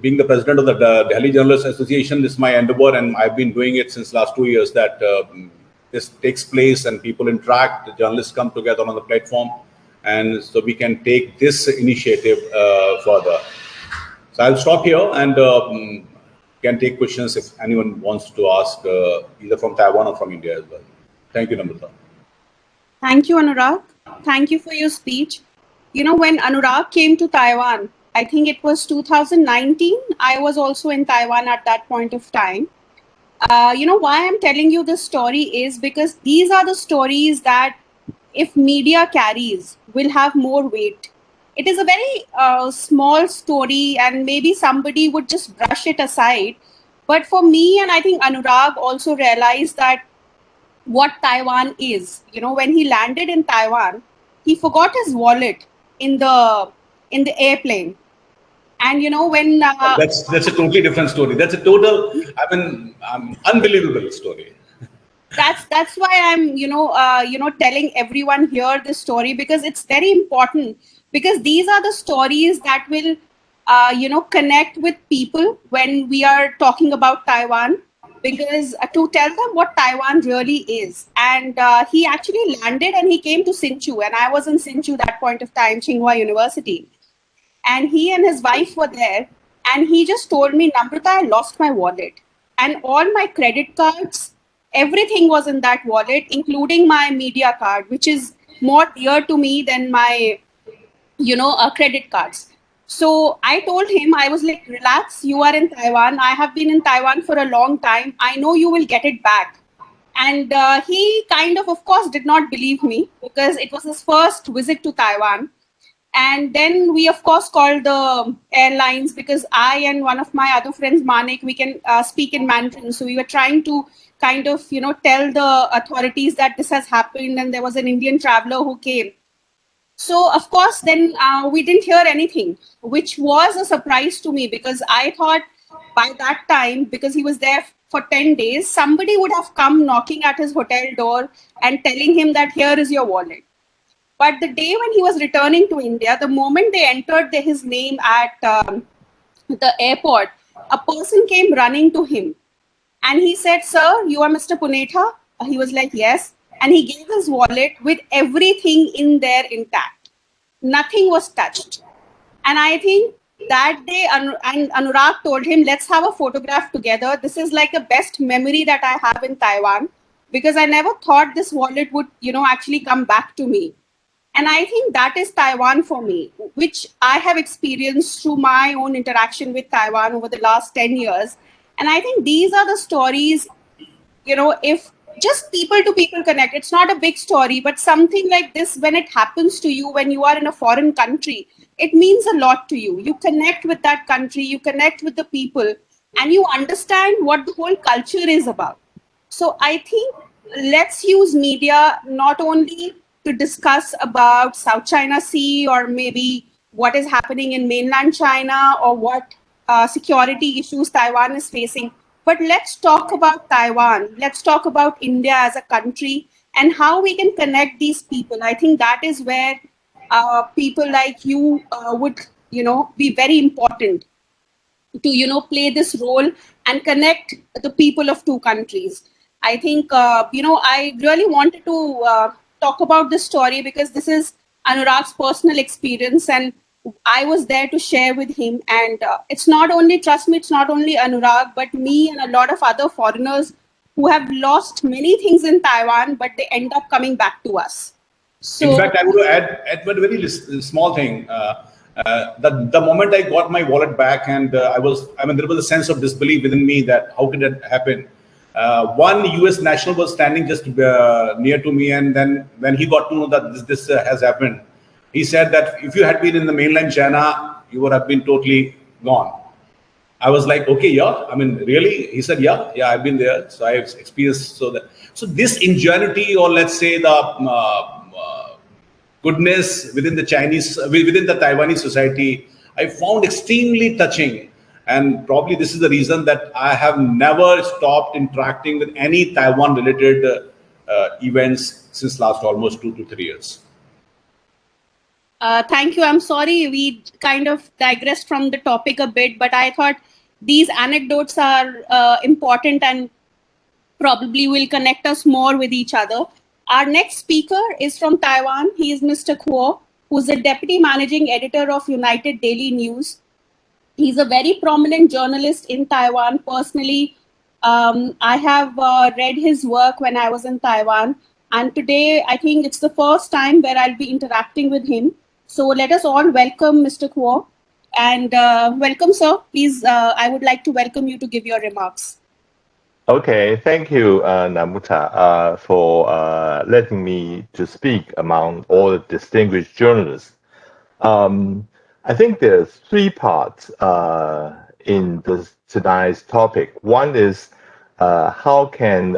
being the president of the Delhi Journalists Association, this is my endeavor, and I've been doing it since last 2 years, that this takes place and people interact, the journalists come together on the platform, and so we can take this initiative further. So I'll stop here and can take questions if anyone wants to ask, either from Taiwan or from India as well. Thank you, Namrata. Thank you, Anurag. Thank you for your speech. You know, when Anurag came to Taiwan, I think it was 2019. I was also in Taiwan at that point of time. You know, why I'm telling you this story is because these are the stories that, if media carries, will have more weight. It is a very small story, and maybe somebody would just brush it aside. But for me, and I think Anurag also realized that what Taiwan is. You know, when he landed in Taiwan, he forgot his wallet in the airplane. And you know, when That's a totally different story. That's a total, I mean, unbelievable story. That's why I'm telling everyone here this story, because it's very important, because these are the stories that will connect with people when we are talking about Taiwan, because to tell them what Taiwan really is. And he actually landed and he came to Hsinchu, and I was in Hsinchu that point of time, Tsinghua University, and he and his wife were there, and he just told me, Namrata, I lost my wallet, and all my credit cards, everything was in that wallet, including my media card, which is more dear to me than my credit cards. So I told him, I was like, relax, you are in Taiwan, I have been in Taiwan for a long time, I know you will get it back. And he kind of course did not believe me, because it was his first visit to Taiwan. And then we, of course, called the airlines, because I and one of my other friends, Manik, we can speak in Mandarin. So we were trying to kind of, tell the authorities that this has happened, and there was an Indian traveler who came. So, of course, then we didn't hear anything, which was a surprise to me, because I thought by that time, because he was there for 10 days, somebody would have come knocking at his hotel door and telling him that here is your wallet. But the day when he was returning to India, the moment they entered his name at the airport, a person came running to him and he said, "Sir, you are Mr. Punetha?" He was like, "Yes." And he gave his wallet with everything in there intact. Nothing was touched. And I think that day, and Anurag told him, "Let's have a photograph together. This is like the best memory that I have in Taiwan, because I never thought this wallet would, actually come back to me." And I think that is Taiwan for me, which I have experienced through my own interaction with Taiwan over the last 10 years. And I think these are the stories, if just people to people connect, it's not a big story, but something like this, when it happens to you, when you are in a foreign country, it means a lot to you. You connect with that country, you connect with the people, and you understand what the whole culture is about. So I think let's use media not only to discuss about South China Sea, or maybe what is happening in mainland China, or what security issues Taiwan is facing, but let's talk about Taiwan. Let's talk about India as a country and how we can connect these people. I think that is where people like you would, be very important to, play this role and connect the people of two countries. I think, I really wanted to talk about this story because this is Anurag's personal experience, and I was there to share with him. And it's not only, trust me, it's not only Anurag, but me and a lot of other foreigners who have lost many things in Taiwan, but they end up coming back to us. In So fact, I would add one very small thing. The moment I got my wallet back, and there was a sense of disbelief within me that how could that happen? One US national was standing just near to me, and then when he got to know that this has happened, he said that if you had been in the mainland China, you would have been totally gone. I was like, okay, yeah. I mean, really? He said, yeah, I've been there. So I've experienced so this ingenuity, or let's say the goodness within the within the Taiwanese society, I found extremely touching. And probably this is the reason that I have never stopped interacting with any Taiwan related events since last almost 2 to 3 years. Thank you. I'm sorry we kind of digressed from the topic a bit, but I thought these anecdotes are important and probably will connect us more with each other. Our next speaker is from Taiwan. He is Mr. Kuo, who's the Deputy Managing Editor of United Daily News. He's a very prominent journalist in Taiwan. Personally, I have read his work when I was in Taiwan. And today, I think it's the first time where I'll be interacting with him. So let us all welcome Mr. Kuo. And welcome, sir. Please, I would like to welcome you to give your remarks. Okay, thank you, Namuta, for letting me to speak among all the distinguished journalists. I think there's three parts in tonight's topic. One is how can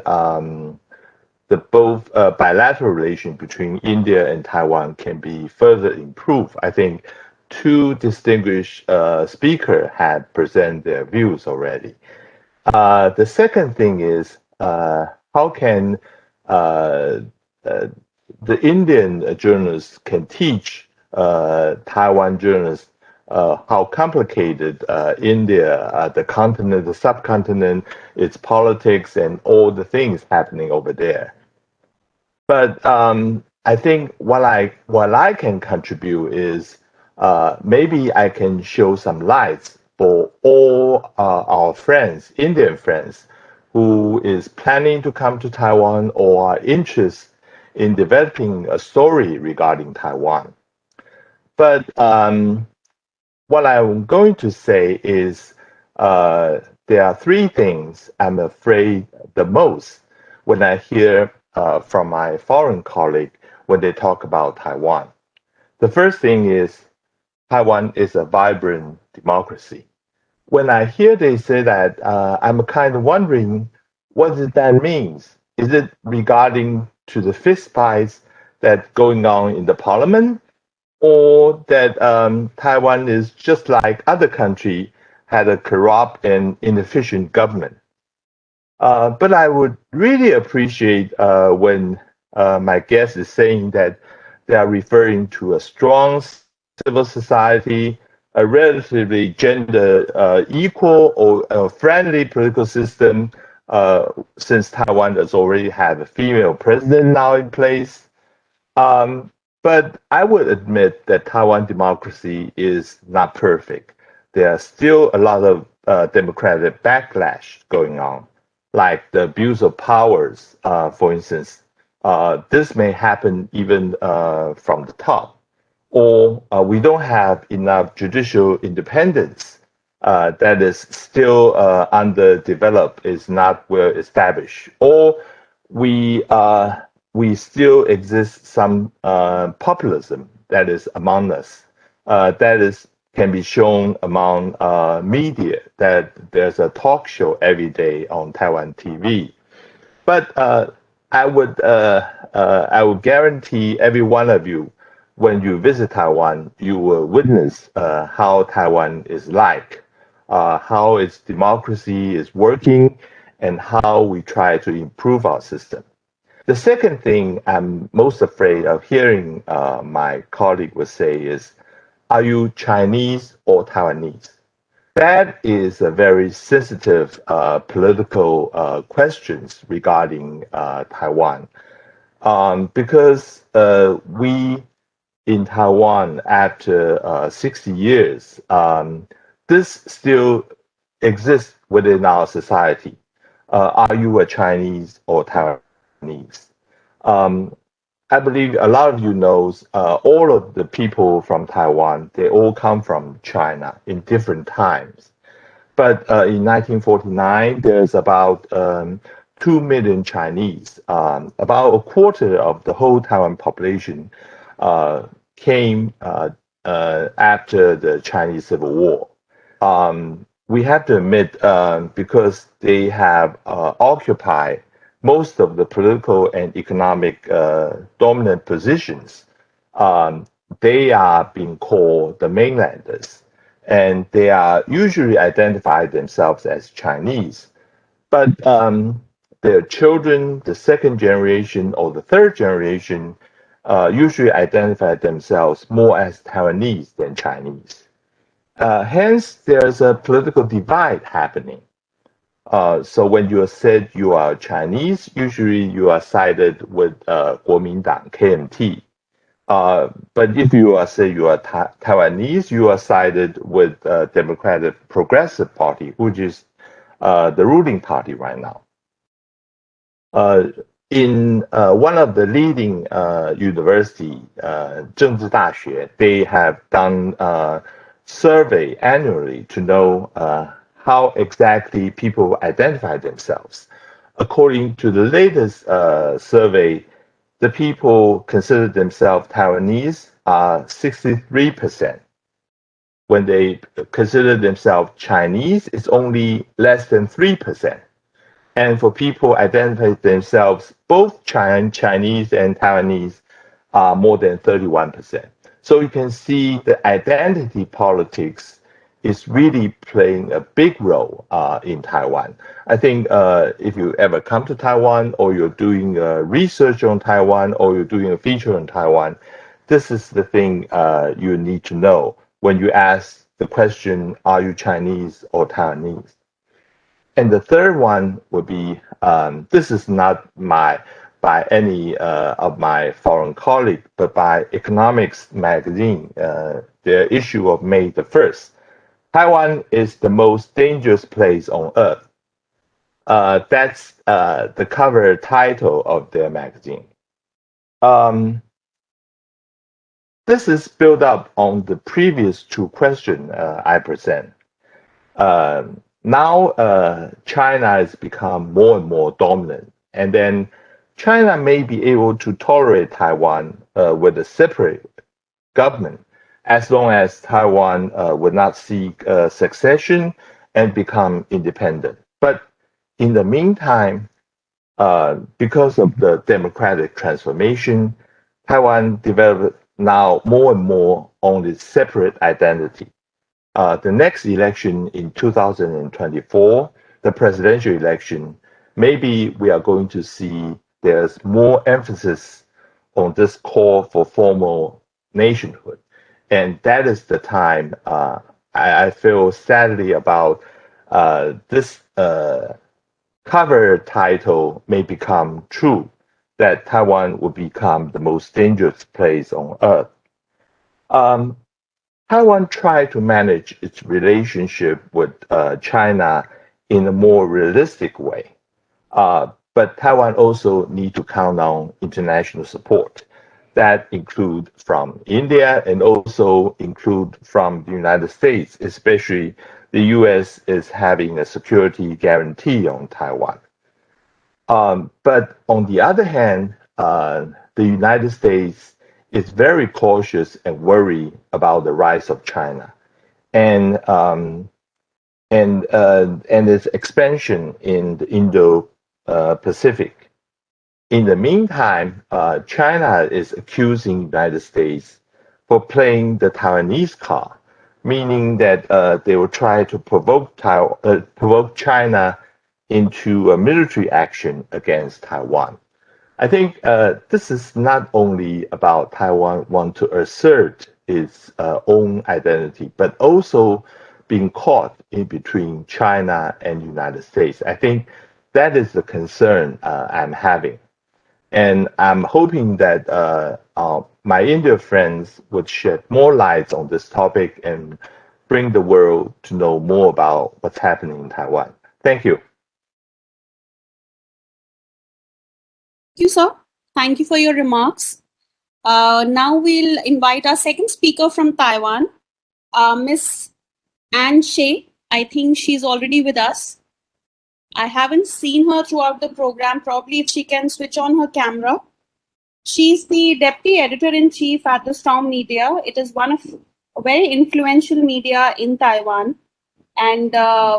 the both bilateral relation between India and Taiwan can be further improved. I think two distinguished speakers had presented their views already. The second thing is how can the Indian journalists can teach Taiwan journalists how complicated India, the continent, the subcontinent, its politics, and all the things happening over there. But I think what I can contribute is maybe I can show some lights for all our friends, Indian friends, who is planning to come to Taiwan or are interested in developing a story regarding Taiwan. But what I'm going to say is there are three things I'm afraid the most when I hear from my foreign colleague when they talk about Taiwan. The first thing is Taiwan is a vibrant democracy. When I hear they say that, I'm kind of wondering what does that mean? Is it regarding to the fist fights that going on in the parliament, or that Taiwan is just like other country had a corrupt and inefficient government. But I would really appreciate when my guest is saying that they are referring to a strong civil society, a relatively gender equal or friendly political system, since Taiwan does already have a female president now in place. Um, but I would admit that Taiwan democracy is not perfect. There are still a lot of democratic backlash going on, like the abuse of powers, for instance. This may happen even from the top, or we don't have enough judicial independence that is still underdeveloped, is not well established, or we we still exist some populism that is among us, that is can be shown among media, that there's a talk show every day on Taiwan TV. But I would guarantee every one of you, when you visit Taiwan, you will witness how Taiwan is like, how its democracy is working, and how we try to improve our system. The second thing I'm most afraid of hearing my colleague would say is, are you Chinese or Taiwanese? That is a very sensitive political questions regarding Taiwan, because we in Taiwan after 60 years, this still exists within our society. Are you a Chinese or Taiwanese? I believe a lot of you knows all of the people from Taiwan, they all come from China in different times. But in 1949, there's about 2 million Chinese. About a quarter of the whole Taiwan population came after the Chinese Civil War. We have to admit, because they have occupied most of the political and economic dominant positions, they are being called the mainlanders, and they are usually identify themselves as Chinese. But their children, the second generation or the third generation, usually identify themselves more as Taiwanese than Chinese. Hence, there's a political divide happening. So when you are said you are Chinese, usually you are sided with Kuomintang, KMT. But if you are say you are Taiwanese, you are sided with Democratic Progressive Party, which is the ruling party right now. In one of the leading university, 政治大学, they have done survey annually to know how exactly people identify themselves. According to the latest survey, the people consider themselves Taiwanese are 63%. When they consider themselves Chinese, it's only less than 3%. And for people identify themselves both Chinese and Taiwanese are more than 31%. So you can see the identity politics is really playing a big role in Taiwan. I think if you ever come to Taiwan, or you're doing research on Taiwan, or you're doing a feature on Taiwan, this is the thing you need to know when you ask the question, are you Chinese or Taiwanese? And the third one would be, this is not by any of my foreign colleagues, but by Economics magazine, their issue of May the 1st. Taiwan is the most dangerous place on earth. That's the cover title of their magazine. This is built up on the previous two questions I present. Now China has become more and more dominant, and then China may be able to tolerate Taiwan with a separate government, as long as Taiwan would not seek succession and become independent. But in the meantime, because of the democratic transformation, Taiwan developed now more and more on its separate identity. the next election in 2024, the presidential election, maybe we are going to see there's more emphasis on this call for formal nationhood. And that is the time I feel sadly about this cover title may become true, that Taiwan will become the most dangerous place on earth. Um, Taiwan tried to manage its relationship with China in a more realistic way. But Taiwan also need to count on international support. That include from India and also include from the United States, especially the US is having a security guarantee on Taiwan. But on the other hand, the United States is very cautious and worried about the rise of China and its expansion in the Indo-Pacific. In the meantime, China is accusing the United States for playing the Taiwanese card, meaning that they will try to provoke China into a military action against Taiwan. I think this is not only about Taiwan want to assert its own identity, but also being caught in between China and United States. I think that is the concern I'm having. And I'm hoping that my India friends would shed more light on this topic and bring the world to know more about what's happening in Taiwan. Thank you. Thank you, sir. Thank you for your remarks. Now we'll invite our second speaker from Taiwan, Miss Anne Shea. I think she's already with us. I haven't seen her throughout the program. Probably if she can switch on her camera. She's the Deputy Editor-in-Chief at the Storm Media. It is one of a very influential media in Taiwan, and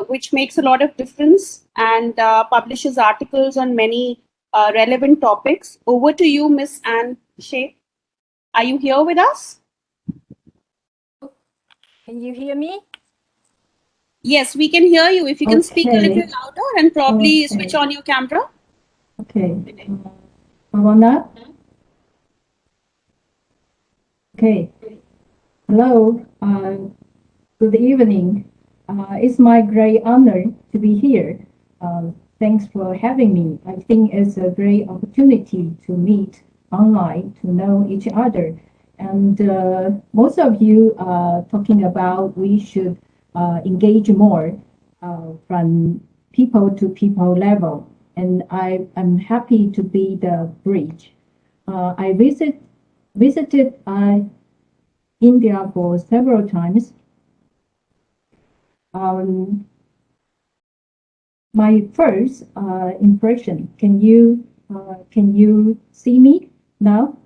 which makes a lot of difference and publishes articles on many relevant topics. Over to you, Miss Anne Shea. Are you here with us? Can you hear me? Yes, we can hear you. If you can speak a little Okay. louder and probably Okay. switch on your camera. Okay. How about that? Okay. Hello. Good evening. It's my great honor to be here. Thanks for having me. I think it's a great opportunity to meet online, to know each other. And most of you are talking about we should engage more from people to people level. And I'm happy to be the bridge. I visited India for several times. My first impression. Can you see me now?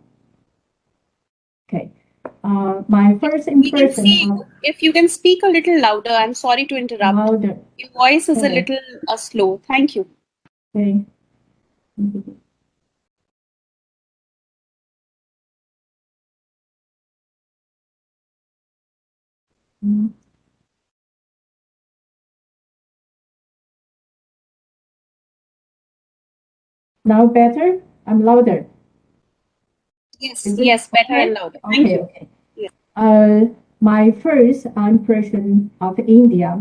Okay. My first We can impression. see you. If you can speak a little louder. I'm sorry to interrupt. Louder. Your voice is a Okay. little slow. Thank you. Okay. Mm. Now better? I'm louder. Yes, Is it yes, better okay? and louder. Thank Okay, you. okay. Yes. My first impression of India.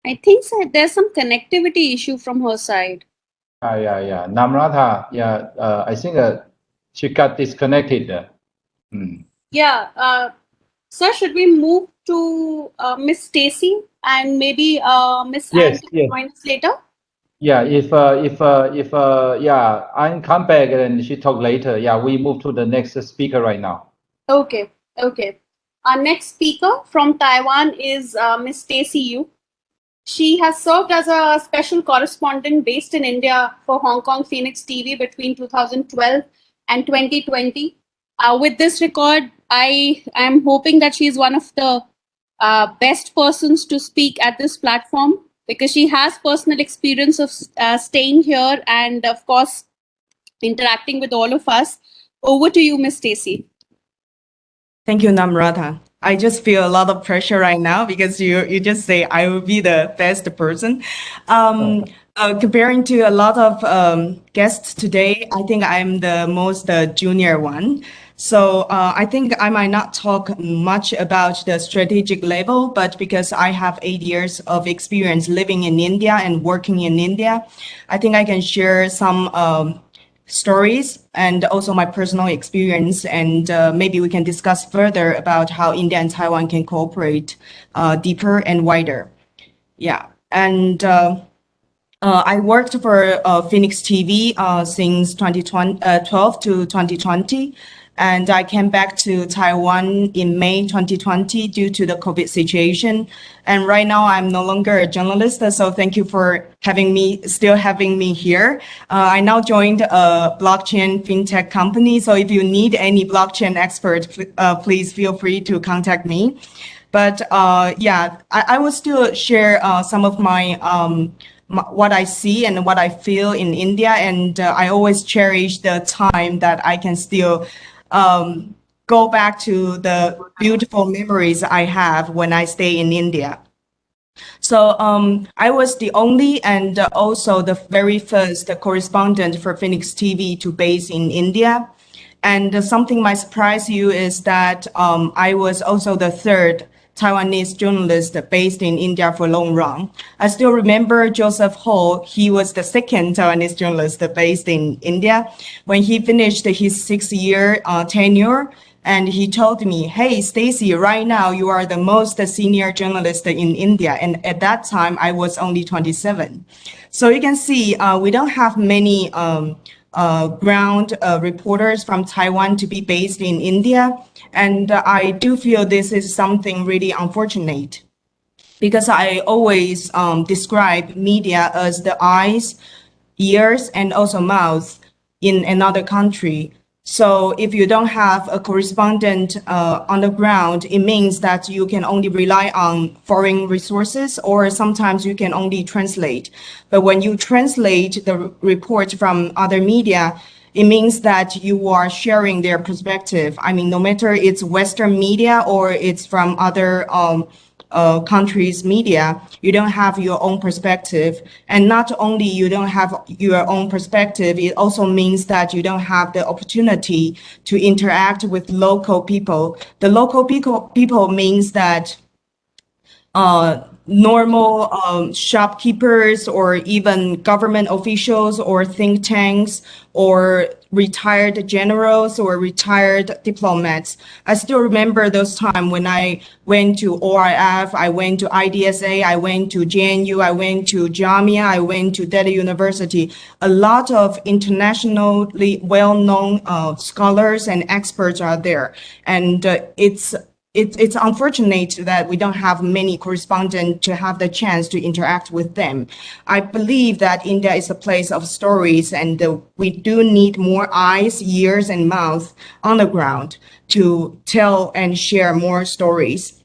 I think so, there's some connectivity issue from her side. Yeah. Namrata, I think she got disconnected. Yeah, sir, should we move to Miss Stacy and maybe Miss Anne Yes, can yes. join us later? Yeah, if Anne come back and she talk later, we move to the next speaker right now. Okay, okay. Our next speaker from Taiwan is Miss Stacy Yu. She has served as a special correspondent based in India for Hong Kong Phoenix TV between 2012 and 2020. With this record, I am hoping that she is one of the best persons to speak at this platform because she has personal experience of staying here and, of course, interacting with all of us. Over to you, Miss Stacey. Thank you, Namrata. I just feel a lot of pressure right now because you just say I will be the best person. Comparing to a lot of guests today, I think I'm the most junior one. So I think I might not talk much about the strategic level, but because I have 8 years of experience living in India and working in India, I think I can share some stories and also my personal experience, and maybe we can discuss further about how India and Taiwan can cooperate deeper and wider. Yeah, and I worked for Phoenix TV since 2012 to 2020. And I came back to Taiwan in May 2020 due to the COVID situation. And right now I'm no longer a journalist, so thank you for still having me here. I now joined a blockchain fintech company. So if you need any blockchain expert, please feel free to contact me. But yeah, I will still share some of my what I see and what I feel in India. And I always cherish the time that I can still go back to the beautiful memories I have when I stay in India. So I was the only and also the very first correspondent for Phoenix TV to base in India. And something might surprise you is that I was also the third Taiwanese journalist based in India for long run. I still remember Joseph Ho. He was the second Taiwanese journalist based in India. When he finished his 6-year tenure, and he told me, "Hey, Stacey, right now you are the most senior journalist in India." And at that time, I was only 27. So you can see we don't have many ground reporters from Taiwan to be based in India. And I do feel this is something really unfortunate because I always describe media as the eyes, ears, and also mouth in another country. So if you don't have a correspondent on the ground, it means that you can only rely on foreign resources, or sometimes you can only translate. But when you translate the report from other media, it means that you are sharing their perspective. I mean, no matter it's Western media or it's from other countries' media, you don't have your own perspective. And not only you don't have your own perspective, it also means that you don't have the opportunity to interact with local people. The local people means that normal shopkeepers or even government officials or think tanks or retired generals or retired diplomats. I still remember those times when I went to ORF, I went to IDSA, I went to JNU, I went to Jamia, I went to Delhi University. A lot of internationally well-known scholars and experts are there. And it's unfortunate that we don't have many correspondents to have the chance to interact with them. I believe that India is a place of stories, and we do need more eyes, ears, and mouths on the ground to tell and share more stories.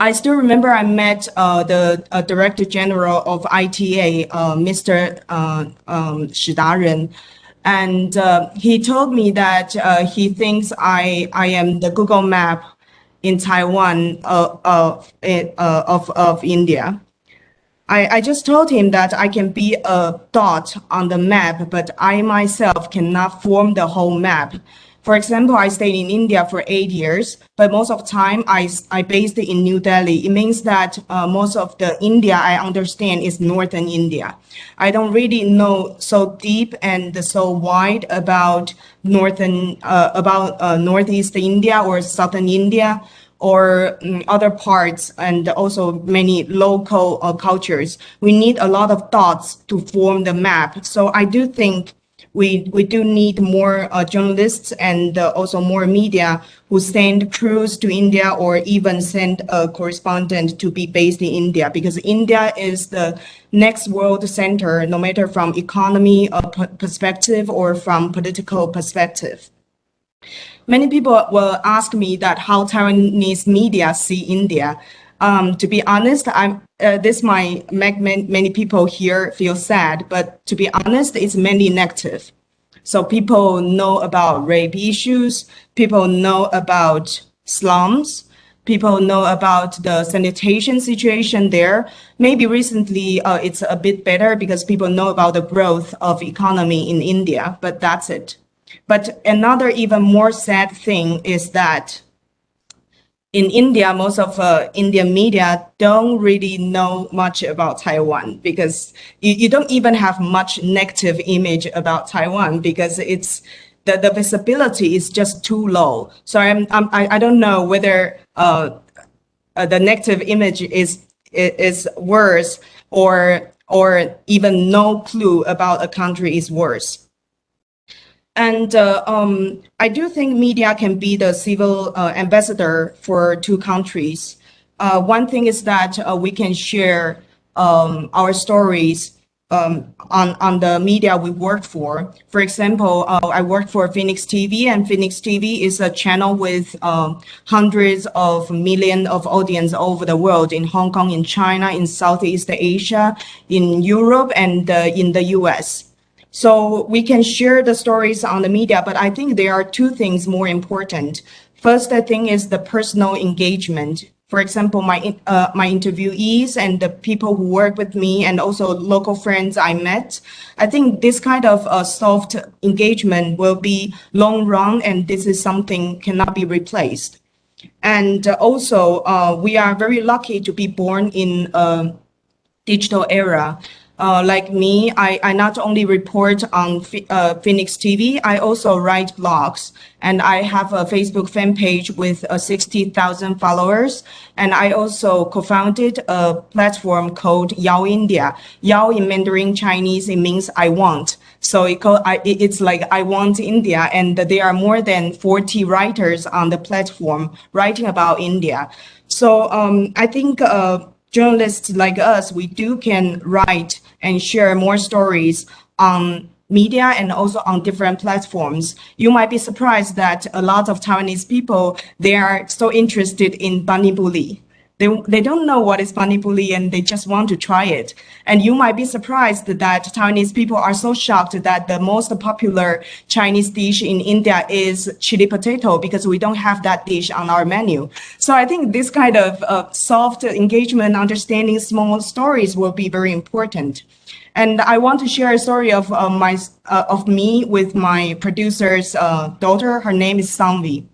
I still remember I met the Director General of ITA, Mr. Shi Daren, and he told me that he thinks I am the Google Map in Taiwan of India. I just told him that I can be a dot on the map, but I myself cannot form the whole map. For example, I stayed in India for 8 years, but most of the time I based in New Delhi. It means that most of the India I understand is northern India. I don't really know so deep and so wide about northeast India or southern India or other parts, and also many local cultures. We need a lot of dots to form the map. So I do think we do need more journalists and also more media who send crews to India or even send a correspondent to be based in India, because India is the next world center, no matter from economy perspective or from political perspective. many people will ask me that how Taiwanese media see India. To be honest, this might make many people here feel sad, but to be honest, it's mainly negative. So people know about rape issues, people know about slums, people know about the sanitation situation there. Maybe recently it's a bit better because people know about the growth of economy in India, but that's it. But another even more sad thing is that in India, most of Indian media don't really know much about Taiwan because you don't even have much negative image about Taiwan because it's the visibility is just too low. So I don't know whether the negative image is worse or even no clue about a country is worse. And I do think media can be the civil ambassador for two countries. One thing is that we can share our stories on the media we work for. For example, I work for Phoenix TV, and Phoenix TV is a channel with hundreds of millions of audience all over the world, in Hong Kong, in China, in Southeast Asia, in Europe, and in the US. So we can share the stories on the media, but I think there are two things more important. First, I think is the personal engagement. For example, my interviewees and the people who work with me, and also local friends I met. I think this kind of soft engagement will be long run, and this is something cannot be replaced. And also, we are very lucky to be born in a digital era. Like me, I not only report on Phoenix TV, I also write blogs, and I have a Facebook fan page with 60,000 followers. And I also co-founded a platform called Yao India. Yao in Mandarin Chinese, it means I want. So it's like I want India, and there are more than 40 writers on the platform writing about India. So I think journalists like us, we can write and share more stories on media and also on different platforms. You might be surprised that a lot of Taiwanese people, they are so interested in Bani Buli. They don't know what is Pani Puli and they just want to try it. And you might be surprised that Taiwanese people are so shocked that the most popular Chinese dish in India is chili potato because we don't have that dish on our menu. So I think this kind of soft engagement, understanding small stories will be very important. And I want to share a story of me with my producer's daughter. Her name is Sanvi.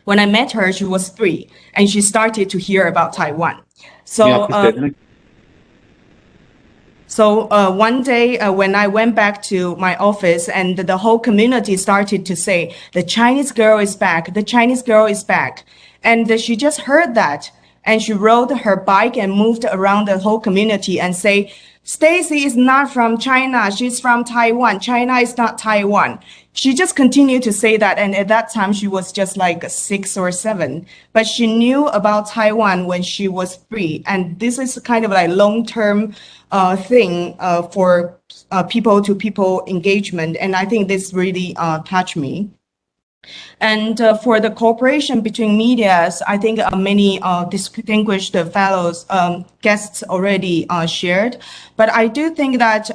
When I met her, she was 3, and she started to hear about Taiwan. So, one day when I went back to my office, and the whole community started to say, "The Chinese girl is back. The Chinese girl is back," and she just heard that, and she rode her bike and moved around the whole community and say, "Stacy is not from China. She's from Taiwan. China is not Taiwan." She just continued to say that. And at that time, she was just like 6 or 7. But she knew about Taiwan when she was 3. And this is kind of like long-term thing for people-to-people engagement. And I think this really touched me. And for the cooperation between medias, I think many distinguished fellows, guests already shared. But I do think that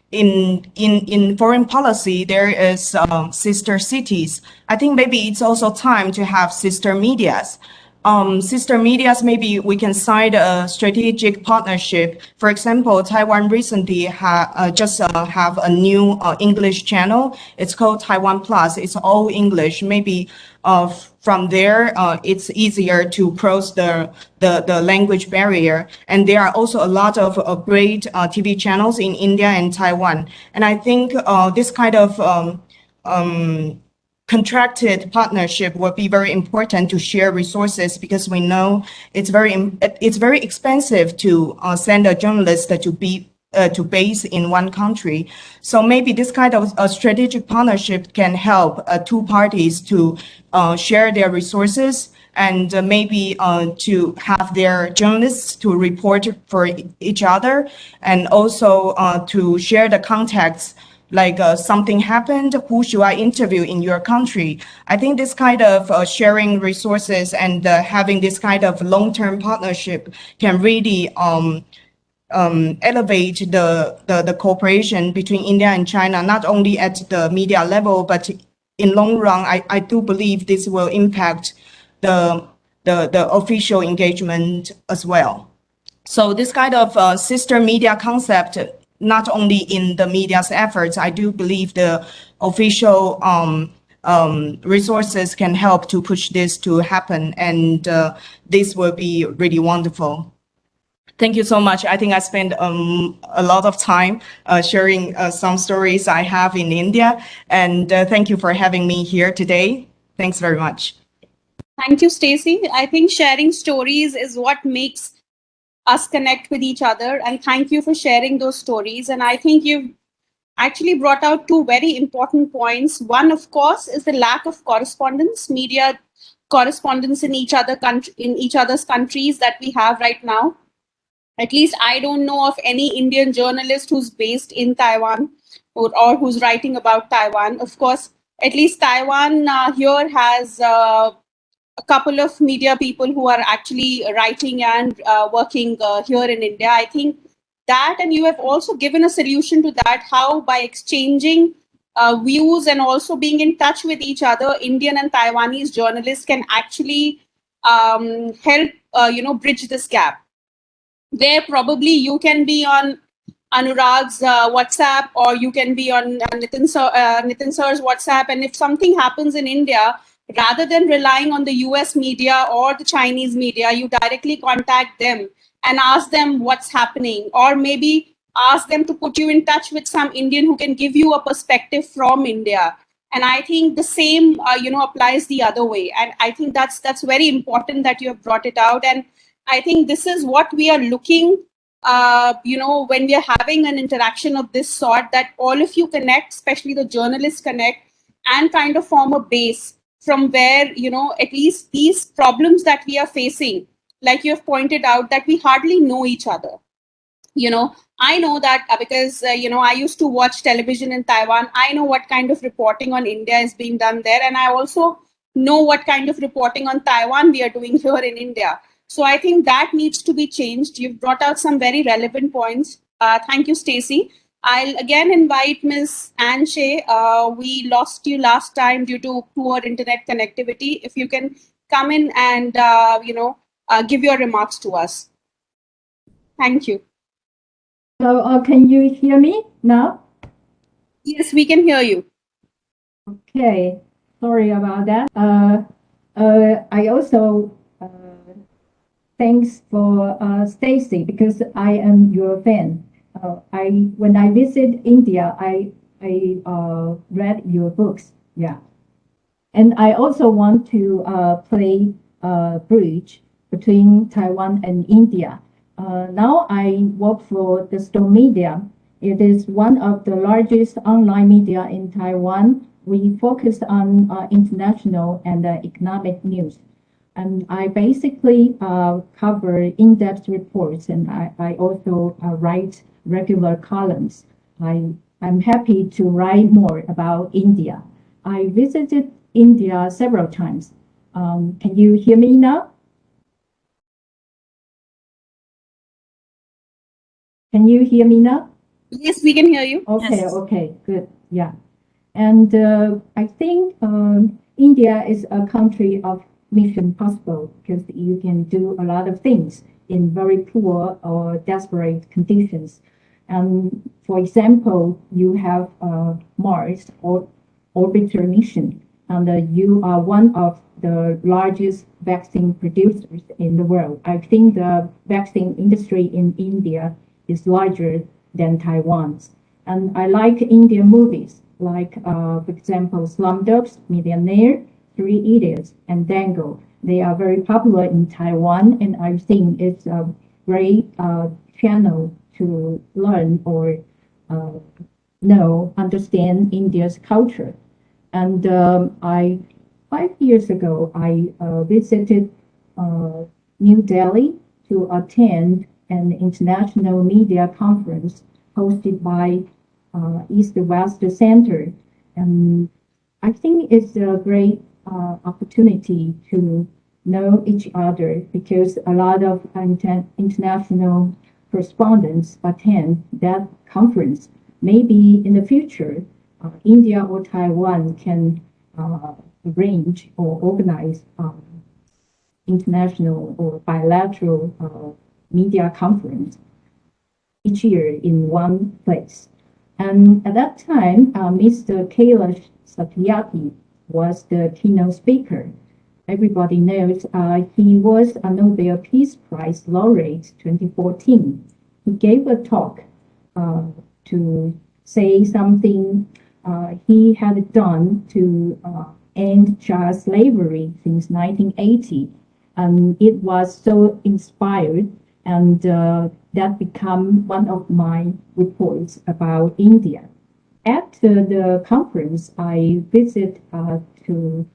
in foreign policy, there is sister cities. I think maybe it's also time to have sister medias. Sister medias, maybe we can sign a strategic partnership. For example, Taiwan recently just have a new English channel. It's called Taiwan Plus. It's all English. Maybe from there, it's easier to cross the language barrier. And there are also a lot of great TV channels in India and Taiwan. And I think this kind of contracted partnership will be very important to share resources, because we know it's very expensive to send a journalist to base in one country. So maybe this kind of a strategic partnership can help two parties to share their resources, and maybe to have their journalists to report for each other, and also to share the contacts like something happened, who should I interview in your country? I think this kind of sharing resources and having this kind of long-term partnership can really elevate the cooperation between India and China, not only at the media level, but in long run, I do believe this will impact the official engagement as well. So this kind of sister media concept, not only in the media's efforts, I do believe the official resources can help to push this to happen, and this will be really wonderful. Thank you so much. I think I spent a lot of time sharing some stories I have in India, and thank you for having me here today. Thanks very much. Thank you, Stacey. I think sharing stories is what makes us connect with each other. And thank you for sharing those stories. And I think you've actually brought out two very important points. One, of course, is the lack of correspondence, media correspondence in each other's countries that we have right now. At least I don't know of any Indian journalist who's based in Taiwan or who's writing about Taiwan. Of course, at least Taiwan here has a couple of media people who are actually writing and working here in India. I think that, and you have also given a solution to that, how by exchanging views and also being in touch with each other, Indian and Taiwanese journalists can actually help, bridge this gap. Where probably you can be on Anurag's WhatsApp, or you can be on Nitin sir's WhatsApp. And if something happens in India, rather than relying on the US media or the Chinese media, you directly contact them and ask them what's happening, or maybe ask them to put you in touch with some Indian who can give you a perspective from India. And I think the same, applies the other way. And I think that's very important that you have brought it out. And I think this is what we are looking, when we are having an interaction of this sort, that all of you connect, especially the journalists connect, and kind of form a base from where, at least these problems that we are facing, like you have pointed out, that we hardly know each other. I know that because, I used to watch television in Taiwan. I know what kind of reporting on India is being done there. And I also know what kind of reporting on Taiwan we are doing here in India. So I think that needs to be changed. You've brought out some very relevant points. Thank you, Stacey. I'll again invite Ms. Anne Shea. We lost you last time due to poor internet connectivity. If you can come in and, give your remarks to us. Thank you. So can you hear me now? Yes, we can hear you. Okay, sorry about that. I also thanks for Stacy, because I am your fan. When I visit India, I read your books. Yeah, and I also want to play bridge between Taiwan and India. Now I work for the Stone Media. It is one of the largest online media in Taiwan. We focus on international and economic news. And I basically cover in-depth reports, and I also write regular columns. I'm happy to write more about India. I visited India several times. Can you hear me now? Can you hear me now? Yes, we can hear you. Okay, Yes. okay, good. Yeah. And I think India is a country of mission possible, because you can do a lot of things in very poor or desperate conditions. And for example, you have Mars or orbiter mission, and you are one of the largest vaccine producers in the world. I think the vaccine industry in India is larger than Taiwan's. And I like Indian movies, like, for example, Slumdog Millionaire, Three Idiots, and Dango. They are very popular in Taiwan, and I think it's a great channel to learn or understand India's culture. And 5 years ago, I visited New Delhi to attend an international media conference hosted by East-West Center. And I think it's a great opportunity to know each other because a lot of international correspondents attend that conference. Maybe in the future, India or Taiwan can arrange or organize international or bilateral media conference each year in one place. And at that time, Mr. Kailash Satyarthi was the keynote speaker. Everybody knows he was a Nobel Peace Prize laureate 2014. He gave a talk to say something he had done to end child slavery since 1980. And it was so inspired, and that became one of my reports about India. After the conference, I visited to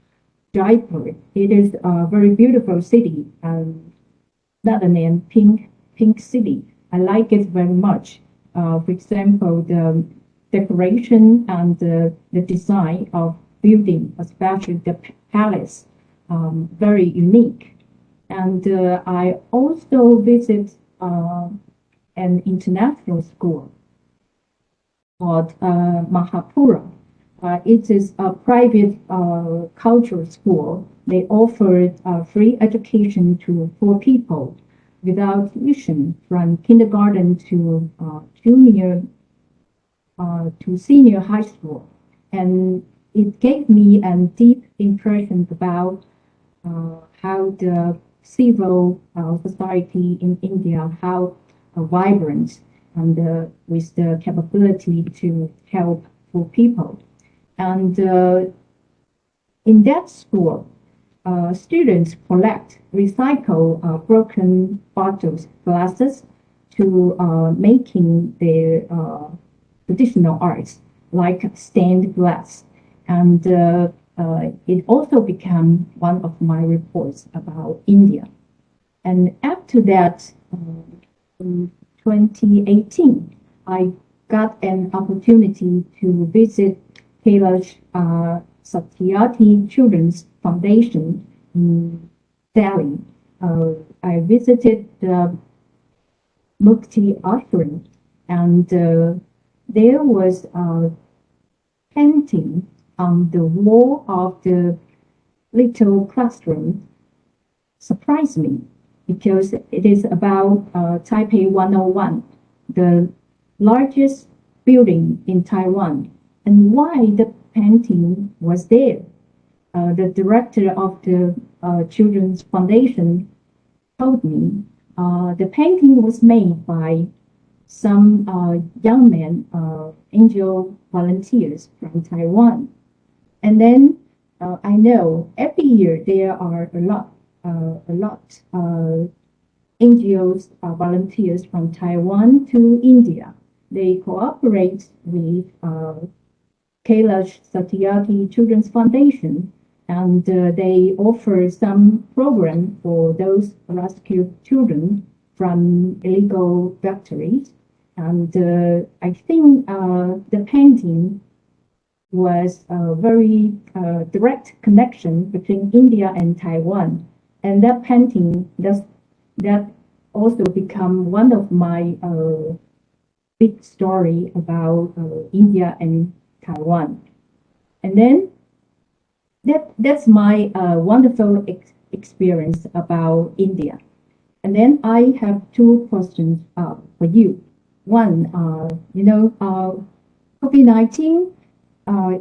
Jaipur. It is a very beautiful city, another name, Pink City. I like it very much. For example, the decoration and the design of building, especially the palace, very unique. And I also visit an international school called Mahapura. It is a private cultural school. They offer free education to poor people without tuition from kindergarten to senior high school. And it gave me a deep impression about how the civil society in India, how vibrant and with the capability to help poor people. And in that school, students collect, recycle broken bottles, glasses to making their traditional arts, like stained glass. And it also became one of my reports about India. And after that, in 2018, I got an opportunity to visit Kailash Satyarthi Children's Foundation in Delhi. I visited the Mukti Ashram, and there was a painting on the wall of the little classroom. Surprised me because it is about Taipei 101, the largest building in Taiwan, and why the painting was there. The director of the Children's Foundation told me the painting was made by some young men, angel volunteers from Taiwan. And then I know every year there are a lot NGOs, volunteers from Taiwan to India. They cooperate with Kailash Satyarthi Children's Foundation, and they offer some program for those rescued children from illegal factories. And I think the painting was a very direct connection between India and Taiwan. And that painting, that also become one of my big story about India and Taiwan. And then that's my wonderful experience about India. And then I have two questions for you. One, COVID-19,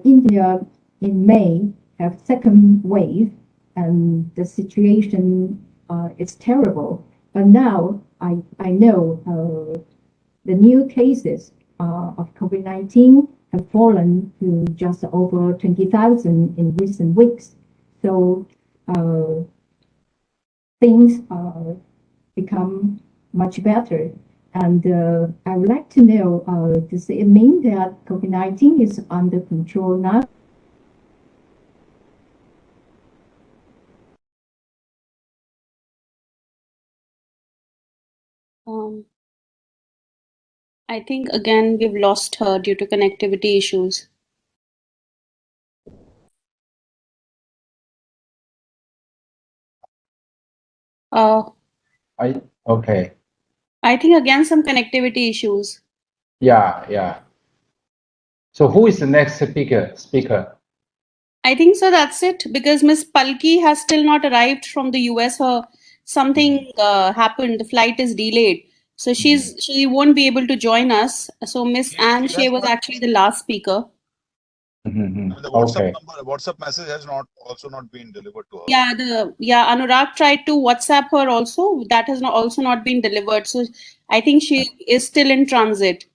India in May have second wave, and the situation is terrible. But now I know the new cases of COVID-19 have fallen to just over 20,000 in recent weeks. So things become much better. And I would like to know, does it mean that COVID-19 is under control now? I think again we've lost her due to connectivity issues. Okay. I think again some connectivity issues. Yeah. So who is the next speaker? I think so. That's it, because Miss Palki has still not arrived from the US. Her something happened. The flight is delayed, so she won't be able to join us. So Miss Anne Shea was actually the last speaker. The WhatsApp message has also not been delivered to her. Anurag tried to WhatsApp her also. That has also not been delivered. So I think she is still in transit.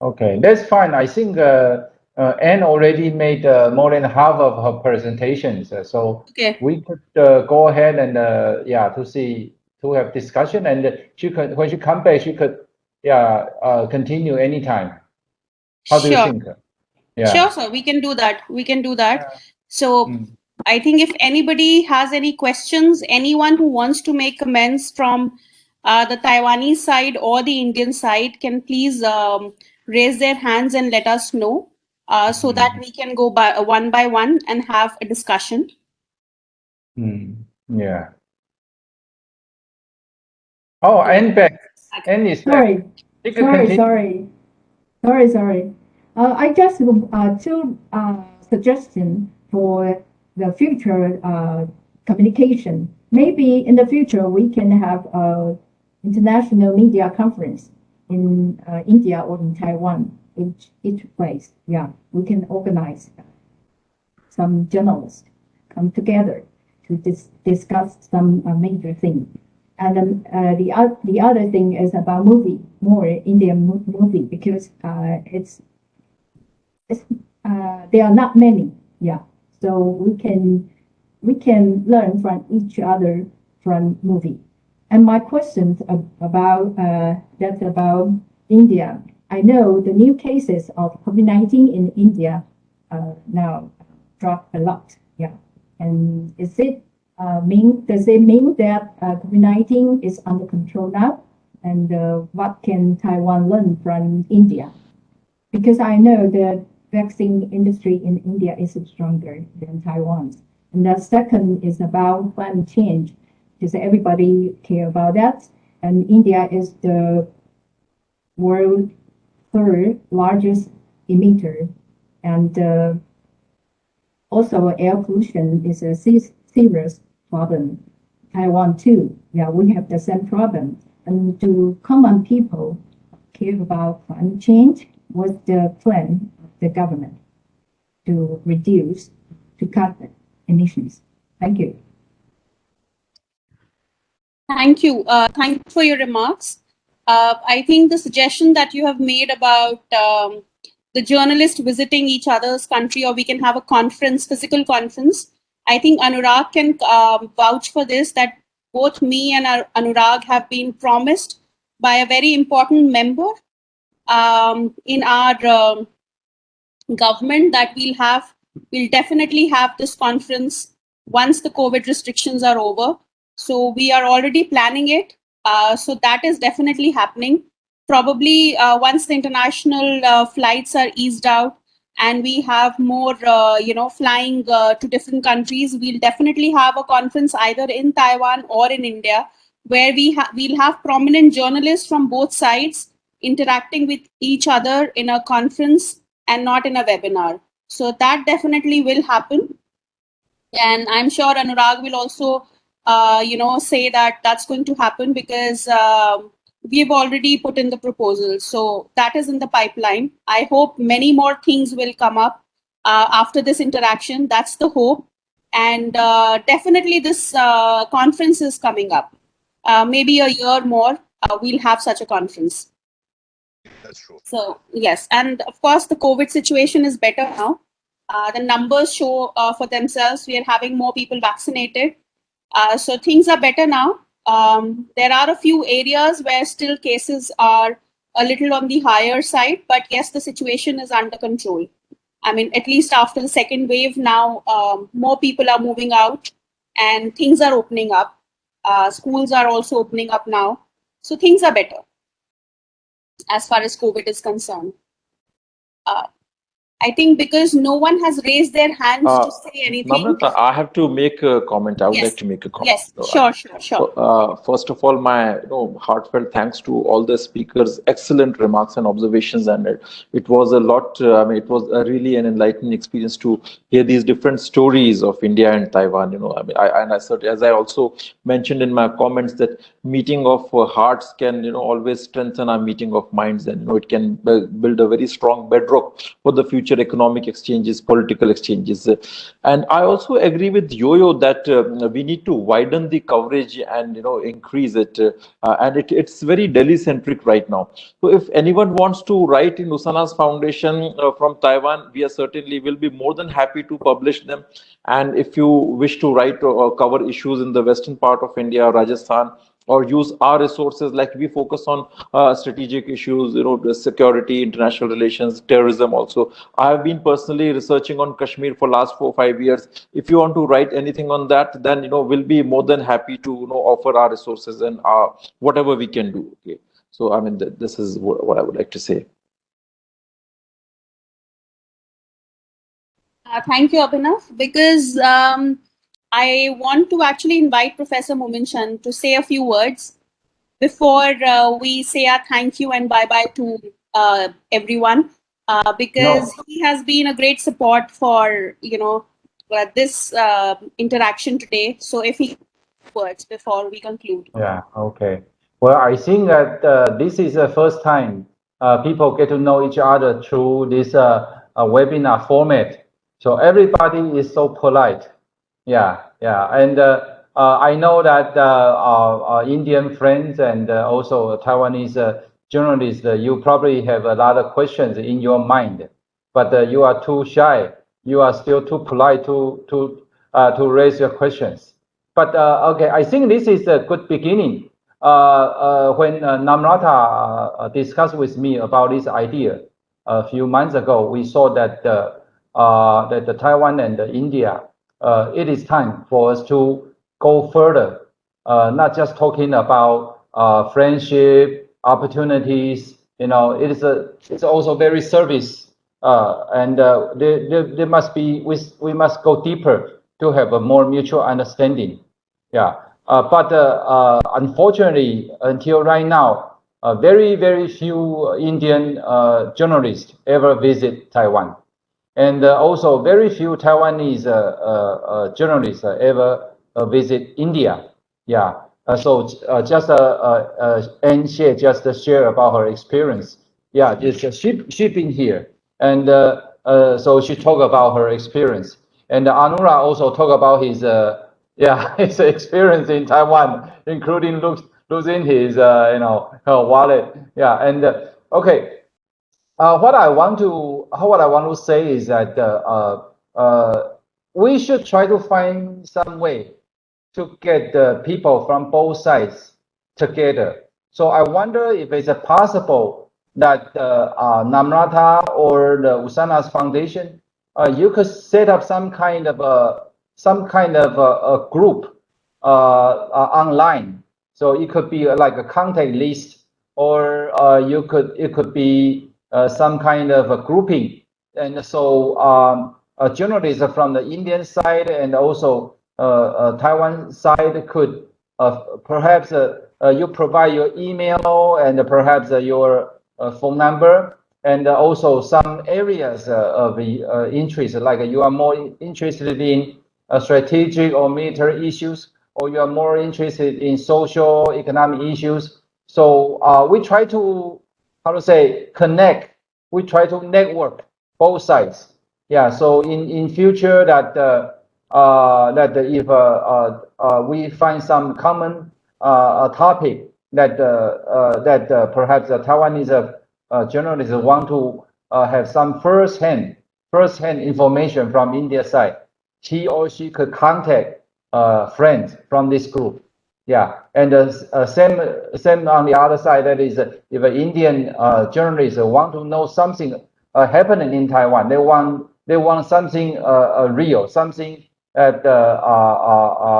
Okay, that's fine. I think Anne already made more than half of her presentations, so Okay. we could go ahead and to have discussion, and she could, when she come back, she could continue anytime. How do you think? Sure, sir. We can do that. So I think if anybody has any questions, anyone who wants to make comments from the Taiwanese side or the Indian side can please raise their hands and let us know so that we can go by one and have a discussion. Yeah. Oh, Anne back. Anne is back. Sorry. I just two suggestion for the future communication. Maybe in the future we can have a international media conference in India or in Taiwan, each place. Yeah, we can organize some journalists come together to discuss some major thing. And then the other thing is about more Indian movie, because there are not many. Yeah, so we can learn from each other from movie. And my questions about that's about India. I know the new cases of COVID-19 in India now drop a lot. Yeah, and does it mean that COVID-19 is under control now? And what can Taiwan learn from India? Because I know the vaccine industry in India is stronger than Taiwan's. And the second is about climate change, because everybody care about that. And India is the world third largest emitter. And also air pollution is a serious problem. Taiwan too. Yeah, we have the same problem. And to common people care about climate change, what's the plan of the government to cut emissions? Thank you. Thank you. Thank you for your remarks. I think the suggestion that you have made about the journalists visiting each other's country, or we can have a conference, physical conference. I think Anurag can vouch for this, that both me and Anurag have been promised by a very important member in our government that we'll definitely have this conference once the COVID restrictions are over. So we are already planning it. So that is definitely happening. Probably once the international flights are eased out and we have more, flying to different countries, we'll definitely have a conference either in Taiwan or in India, where we'll have prominent journalists from both sides interacting with each other in a conference and not in a webinar. So that definitely will happen. And I'm sure Anurag will also, say that that's going to happen, because we've already put in the proposal. So that is in the pipeline. I hope many more things will come up after this interaction. That's the hope. And definitely this conference is coming up. Maybe a year more, we'll have such a conference. That's true. So yes, and of course the COVID situation is better now. The numbers show for themselves. We are having more people vaccinated. So things are better now. There are a few areas where still cases are a little on the higher side, but yes, the situation is under control. I mean, at least after the second wave now, more people are moving out and things are opening up. Schools are also opening up now. So things are better. as far as COVID is concerned. I think because no one has raised their hands to say anything. Namrata, I have to make a comment. I would like to make a comment. Yes, sure. First of all, my heartfelt thanks to all the speakers. Excellent remarks and observations, and it was a lot. It was really an enlightening experience to hear these different stories of India and Taiwan. As I also mentioned in my comments, that meeting of hearts can always strengthen our meeting of minds, and it can build a very strong bedrock for the future economic exchanges, political exchanges. And I also agree with Yo-Yo that we need to widen the coverage and increase it. And it's very Delhi-centric right now. So if anyone wants to write in Usanas Foundation from Taiwan, we are certainly will be more than happy to publish them. And if you wish to write or cover issues in the western part of India, Rajasthan, or use our resources, like we focus on strategic issues, the security, international relations, terrorism also. I have been personally researching on Kashmir for last 4 or 5 years. If you want to write anything on that, then we'll be more than happy to offer our resources and whatever we can do. Okay, so this is what I would like to say. Thank you, Abhinav, because I want to actually invite Professor Muminchan to say a few words before we say our thank you and bye-bye to everyone, because he has been a great support for, this interaction today. So if he words before we conclude. Yeah, okay. Well, I think that this is the first time people get to know each other through this webinar format. So everybody is so polite. Yeah. And I know that our Indian friends and also Taiwanese journalists, you probably have a lot of questions in your mind, but you are too shy. You are still too polite to raise your questions. But okay, I think this is a good beginning. When Namrata discussed with me about this idea a few months ago, we saw that that Taiwan and India, it is time for us to go further, not just talking about friendship, opportunities. It's also very service, and there must be we must go deeper to have a more mutual understanding. Yeah, but unfortunately, until right now, very few Indian journalists ever visit Taiwan, and also very few Taiwanese journalists ever visit India. Yeah, so just Anne just share about her experience. Yeah, she been here, and so she talk about her experience, and Anura also talk about his his experience in Taiwan, including losing his her wallet. Yeah, and okay. What I want to say is that we should try to find some way to get the people from both sides together. So I wonder if it's possible that Namrata or the Usanas Foundation, you could set up some kind of a group online. So it could be like a contact list, or it could be some kind of a grouping. And so journalists from the Indian side and also Taiwan side could perhaps you provide your email and perhaps your phone number, and also some areas of interest, like you are more interested in strategic or military issues, or you are more interested in social economic issues. So we try to, connect. We try to network both sides. Yeah. So in future that if we find some common topic that perhaps the Taiwanese journalists want to have some first-hand information from India side, he or she could contact friends from this group. Yeah, and same on the other side. That is, if an Indian journalist want to know something happening in Taiwan, they want something real, something that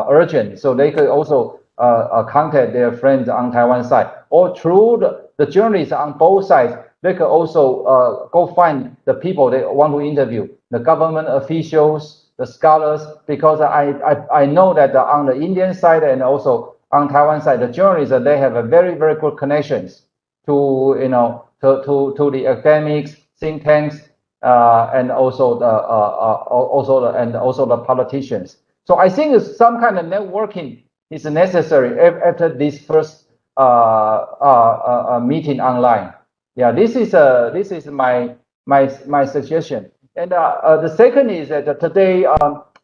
urgent. So they could also contact their friends on Taiwan side, or through the journalists on both sides, they could also go find the people they want to interview, the government officials, the scholars, because I know that on the Indian side and also on Taiwan side, the journalists, they have a very, very good connections to, you know, to the academics, think tanks, and also the politicians. So I think some kind of networking is necessary after this first meeting online. Yeah, this is my suggestion. And the second is that today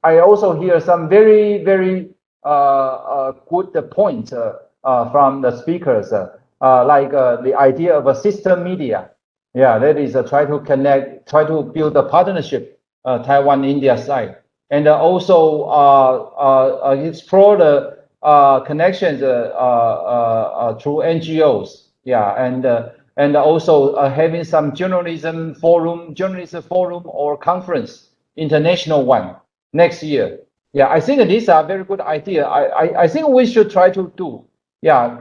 I also hear some very good points from the speakers, like the idea of a system media. Yeah, that is try to connect, try to build a partnership, Taiwan-India side, and also explore the connections through NGOs. Yeah, and also having some journalist forum or conference, international one next year. Yeah, I think these are very good idea. I think we should try to do. Yeah,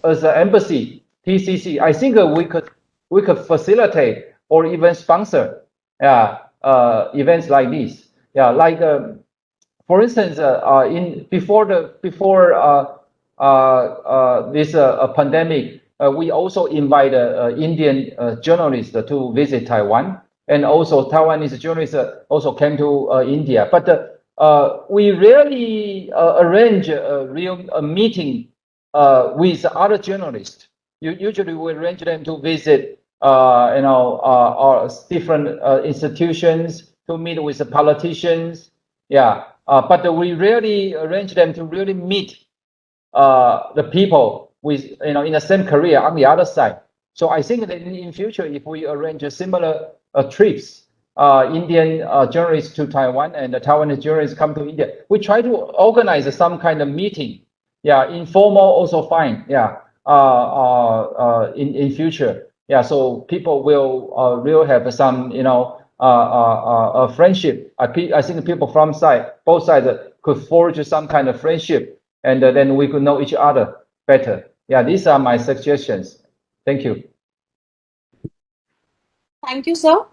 as an embassy, TCC, I think we could facilitate or even sponsor events like this. Yeah, like for instance, before this pandemic, we also invite Indian journalists to visit Taiwan, and also Taiwanese journalists also came to India. But we rarely arrange a real meeting with other journalists. Usually we arrange them to visit, our different institutions, to meet with the politicians. Yeah, but we rarely arrange them to really meet the people with, in the same career on the other side. So I think that in future, if we arrange a similar trips, Indian journalists to Taiwan and the Taiwanese journalists come to India, we try to organize some kind of meeting. Yeah, informal also fine. Yeah, in future. Yeah, so people will have some, a friendship. I think people from both sides could forge some kind of friendship, and then we could know each other better. Yeah, these are my suggestions. Thank you. Thank you, sir.